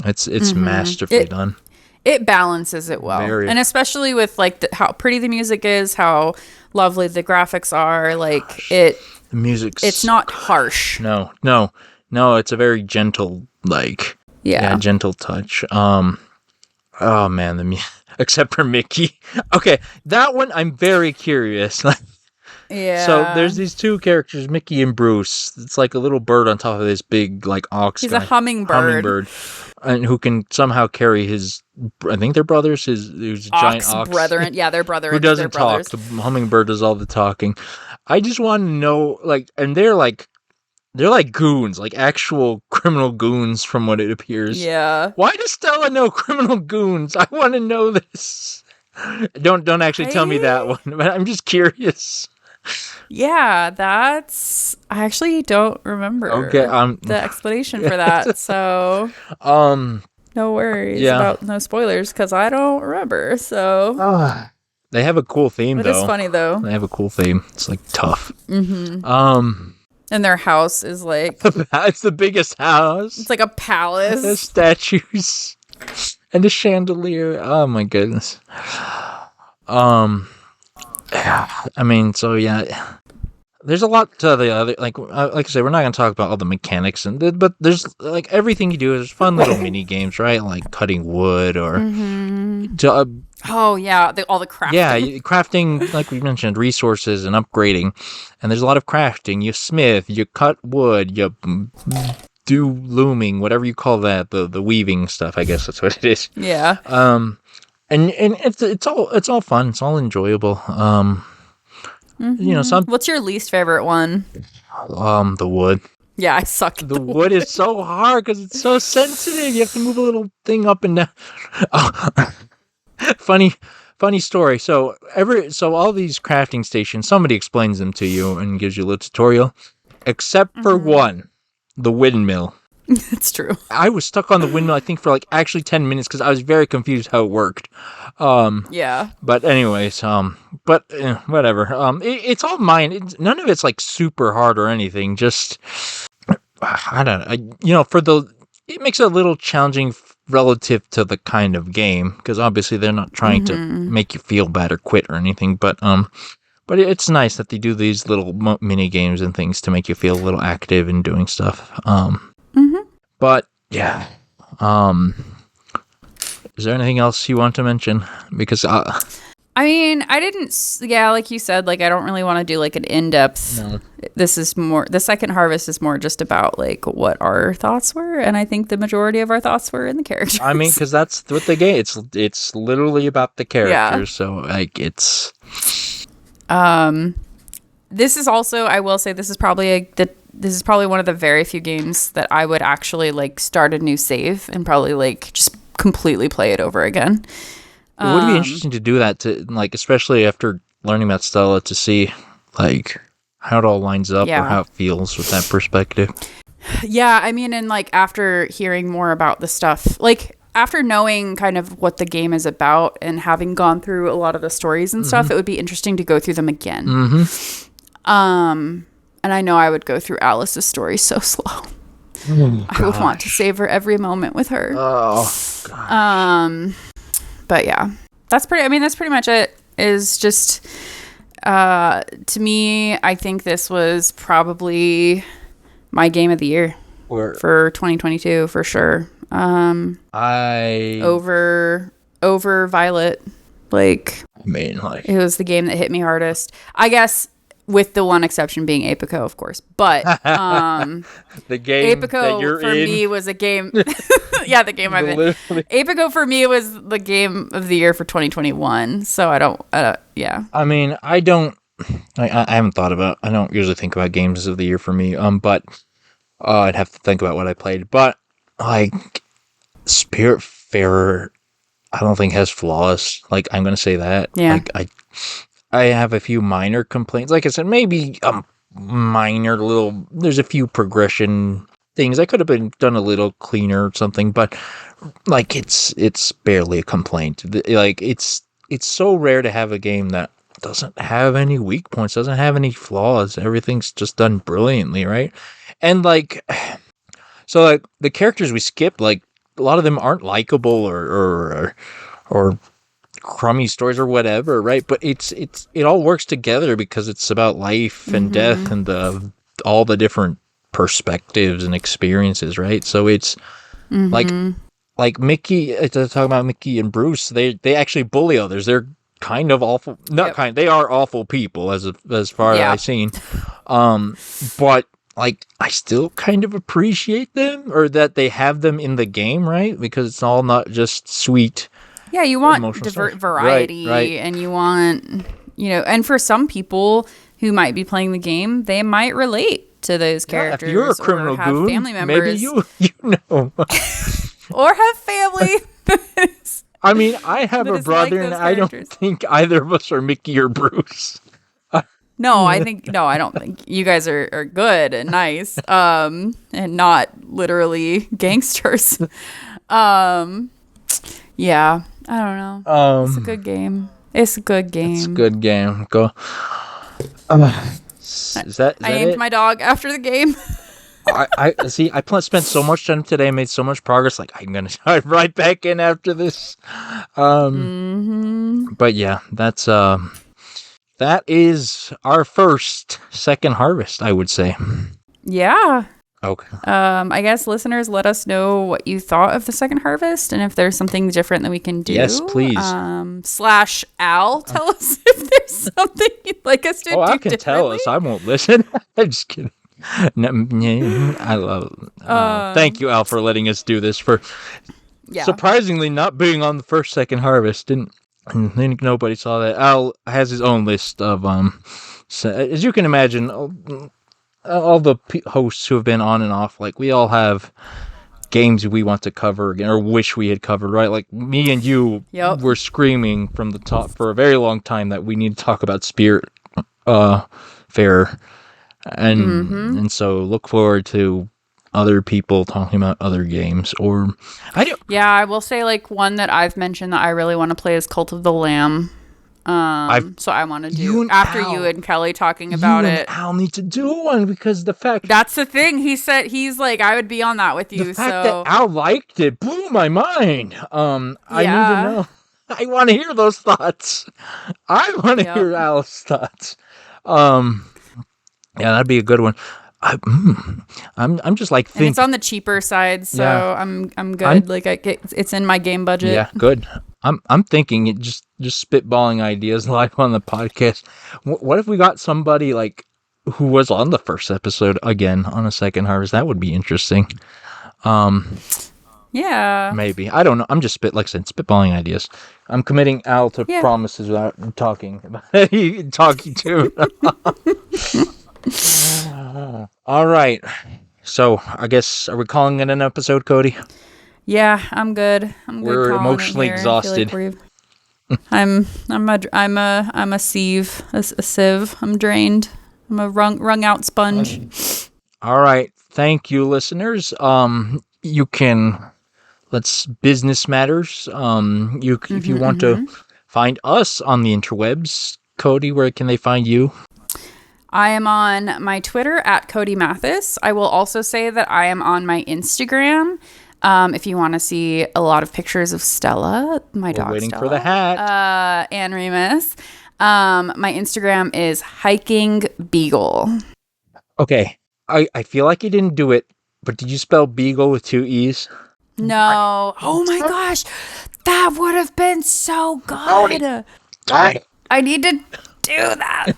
It's masterfully done. It balances it well. And especially with like how pretty the music is, how lovely the graphics are, like the music's it's not harsh. No, it's a very gentle gentle touch. Oh man, except for Mickey. Okay, that one I'm very curious. Yeah. So there's these two characters, Mickey and Bruce. It's like a little bird on top of this big like ox. He's a hummingbird. And who can somehow carry his, I think they're brothers, his giant ox. Brethren. Yeah, they're brothers. Who doesn't talk. The hummingbird does all the talking. I just want to know, like, and they're like goons, like actual criminal goons from what it appears. Yeah. Why does Stella know criminal goons? I want to know this. Don't actually tell me that one, but I'm just curious. Yeah, I actually don't remember the explanation for that. So no worries about no spoilers because I don't remember. So they have a cool theme though. It is funny though. They have a cool theme. It's like tough. Mm-hmm. And their house is like it's the biggest house. It's like a palace. There's statues and a chandelier. Oh my goodness. I mean, so yeah, there's a lot to the other, like I said, we're not going to talk about all the mechanics, but there's like everything you do is fun little mini games, right? Like cutting wood or Oh yeah, all the crafting. yeah, crafting, like we mentioned, resources and upgrading, and there's a lot of crafting. You smith, you cut wood, you do looming, whatever you call that, the weaving stuff. I guess that's what it is. Yeah. And it's all fun. It's all enjoyable. You know, What's your least favorite one? The wood. Yeah, I suck at The wood is so hard because it's so sensitive. You have to move a little thing up and down. Funny story. So all these crafting stations, somebody explains them to you and gives you a little tutorial, except for one, the windmill. It's true. I was stuck on the windmill, I think, for like actually 10 minutes because I was very confused how it worked. Yeah. But anyways, whatever. It's all mine. None of it's like super hard or anything. Just, I don't know. It makes it a little challenging relative to the kind of game because obviously they're not trying to make you feel bad or quit or anything. But it's nice that they do these little mini games and things to make you feel a little active in doing stuff. But yeah, is there anything else you want to mention? Because I mean, I didn't. Yeah, like you said, like I don't really want to do like an in-depth. No. This is more. The second harvest is more just about like what our thoughts were, and I think the majority of our thoughts were in the characters. I mean, because that's what the game. It's literally about the characters. Yeah. So like it's. This is also, I will say, this is probably one of the very few games that I would actually like start a new save and probably like just completely play it over again. It would be interesting to do that, to like, especially after learning about Stella, to see like how it all lines up or how it feels with that perspective. Yeah, I mean, and like after hearing more about the stuff, like after knowing kind of what the game is about and having gone through a lot of the stories and stuff, it would be interesting to go through them again. And I know I would go through Alice's story so slow. I would want to savor every moment with her. Oh, gosh. But yeah, that's pretty much it. Is just, to me, I think this was probably my game of the year for 2022 for sure. Over Violet, like, I mean, like, it was the game that hit me hardest, I guess, with the one exception being Apico, of course. But the game Apico that you're for in. me was a game. Yeah, the game I'm in. Apico for me was the game of the year for 2021. So I don't. Yeah. I mean, I haven't thought about. I don't usually think about games of the year for me. But I'd have to think about what I played. But like, Spiritfarer, I don't think has flaws. Like, I'm gonna say that. Yeah. Like, I have a few minor complaints. Like I said, maybe minor little. There's a few progression things I could have been done a little cleaner or something, but like it's barely a complaint. Like it's so rare to have a game that doesn't have any weak points, doesn't have any flaws. Everything's just done brilliantly, right? And like, so like the characters we skipped, like a lot of them aren't likable or crummy stories or whatever, right? But it all works together because it's about life and death and all the different perspectives and experiences, right? So it's like Mickey, talking about Mickey and Bruce, they actually bully others. They're kind of awful, they are awful people as far as I've seen. But like I still kind of appreciate them, or that they have them in the game, right? Because it's all not just sweet. Yeah, you want variety, right. And you want, and for some people who might be playing the game, they might relate to those characters. If you're a criminal or have goon, family members, maybe you know. or have family. I mean, I have a brother, and I don't think either of us are Mickey or Bruce. No, I don't think you guys are good and nice, and not literally gangsters. Yeah, I don't know. It's a good game. It's a good game. Go. Is that I named my dog after the game. I see. I spent so much time today, made so much progress. Like, I'm gonna dive right back in after this. But yeah, that's that is our first second harvest, I would say. Yeah. Okay. I guess listeners, let us know what you thought of the second harvest, and if there's something different that we can do. Yes, please. Slash Al, tell us if there's something you'd like us to do. Oh, I can tell us. I won't listen. I'm just kidding. No, I love. Thank you, Al, for letting us do this. For surprisingly not being on the first second harvest. Didn't think nobody saw that. Al has his own list of so, as you can imagine, all the hosts who have been on and off, like we all have games we want to cover again or wish we had covered, right? Like me and you were screaming from the top for a very long time that we need to talk about Spiritfarer. And so look forward to other people talking about other games. Or I will say like one that I've mentioned that I really want to play is Cult of the Lamb. So I want to do after you and Kelly talking about it. I'll need to do one because that's the thing. He said he's like I would be on that with you. The fact that Al liked it blew my mind. I need to know. I want to hear those thoughts. I want to hear Al's thoughts. Yeah, that'd be a good one. I'm just like thinking. And it's on the cheaper side, so I'm good. It's in my game budget. Yeah, good. I'm thinking it just spitballing ideas live on the podcast. What if we got somebody like who was on the first episode again on a second harvest? That would be interesting. Yeah. Maybe. I don't know. I'm just spitballing ideas. I'm committing Al to promises without talking to. All right. So I guess, are we calling it an episode, Cody? Yeah, I'm good. We're emotionally exhausted. I'm a sieve. I'm drained. I'm a wrung out sponge. All right. Thank you, listeners. You can. Let's business matters. If you want to find us on the interwebs, Cody, where can they find you? I am on my Twitter at Cody Mathis. I will also say that I am on my Instagram. If you want to see a lot of pictures of Stella, my dog waiting Stella, for the hat. and Remus. My Instagram is Hiking Beagle. Okay, I feel like you didn't do it, but did you spell Beagle with 2 E's? No. Oh my gosh, that would have been so good. I need to do that.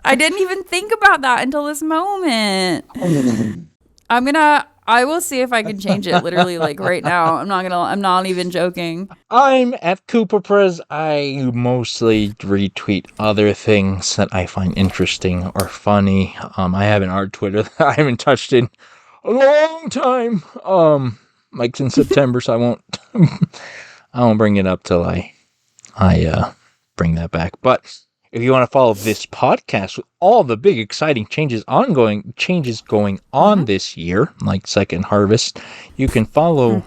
I didn't even think about that until this moment. I will see if I can change it literally like right now. I'm not even joking. I'm at Cooper Prez. I mostly retweet other things that I find interesting or funny. I have an art Twitter that I haven't touched in a long time. Like since September, so I won't bring it up till I bring that back. But if you want to follow this podcast with all the big exciting changes going on this year, like Second Harvest, you can follow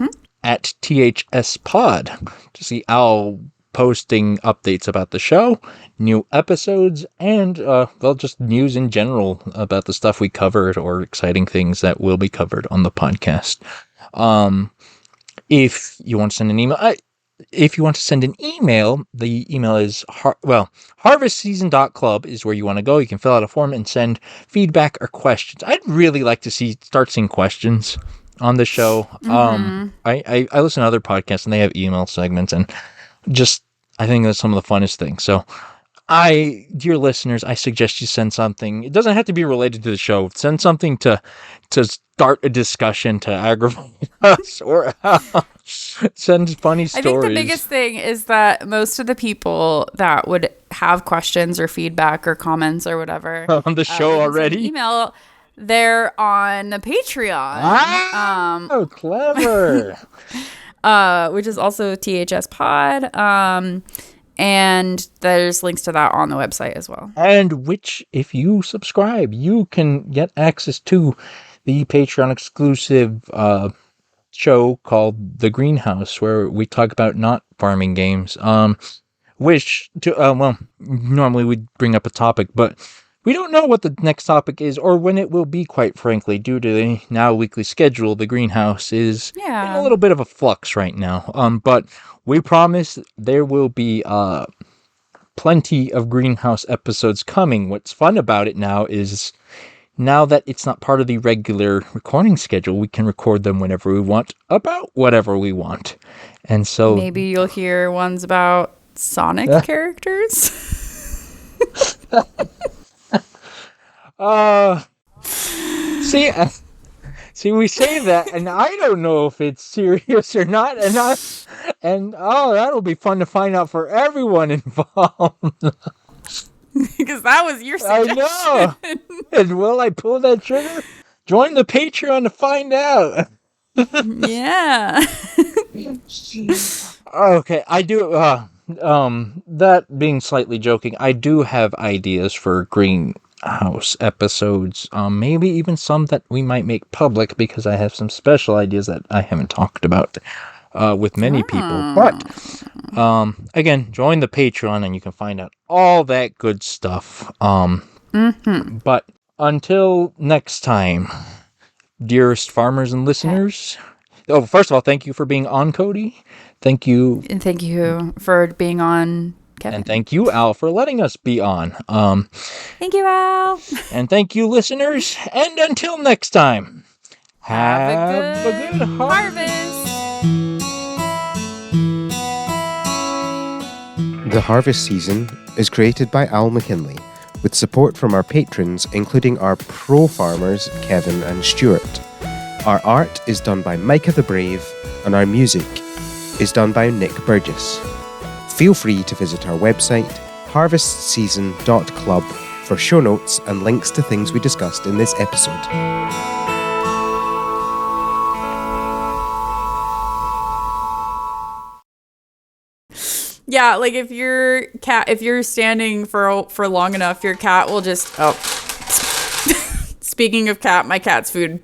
at THS Pod to see Al posting updates about the show, new episodes, and just news in general about the stuff we covered or exciting things that will be covered on the podcast. If you want to send an email, the email is harvestseason.club is where you want to go. You can fill out a form and send feedback or questions. I'd really like to start seeing questions on the show. I listen to other podcasts and they have email segments, and I think that's some of the funnest things. So dear listeners, I suggest you send something. It doesn't have to be related to the show. Send something to start a discussion, to aggravate us, or send funny stories. I think the biggest thing is that most of the people that would have questions or feedback or comments or whatever on the show already, email, they're on the Patreon. Oh, clever. Which is also THS Pod. And there's links to that on the website as well. And which, if you subscribe, you can get access to the Patreon exclusive show called The Greenhouse, where we talk about not farming games. Normally we'd bring up a topic, but we don't know what the next topic is or when it will be, quite frankly, due to the now weekly schedule. The Greenhouse is in a little bit of a flux right now. But we promise there will be plenty of greenhouse episodes coming. What's fun about it now is, now that it's not part of the regular recording schedule, we can record them whenever we want, about whatever we want. And so maybe you'll hear ones about Sonic characters. See, we say that, and I don't know if it's serious or not, and that'll be fun to find out for everyone involved. Because that was your suggestion. I know. And will I pull that trigger? Join the Patreon to find out. Yeah. Okay, I do. That being slightly joking, I do have ideas for greenhouse episodes. Maybe even some that we might make public, because I have some special ideas that I haven't talked about with many people. But again, join the Patreon and you can find out all that good stuff. But until next time, dearest farmers and listeners. Oh, first of all, thank you for being on, Codey. Thank you. And thank you for being on, Kevin. And thank you, Al, for letting us be on. Thank you, Al. And thank you, listeners. And until next time, have a good harvest. The Harvest Season is created by Al McKinley, with support from our patrons, including our pro farmers, Kevin and Stuart. Our art is done by Micah the Brave, and our music is done by Nick Burgess. Feel free to visit our website, harvestseason.club, for show notes and links to things we discussed in this episode. Yeah, like if you're standing for long enough, your cat will just. Oh, speaking of cat, my cat's food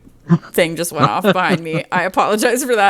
thing just went off behind me. I apologize for that.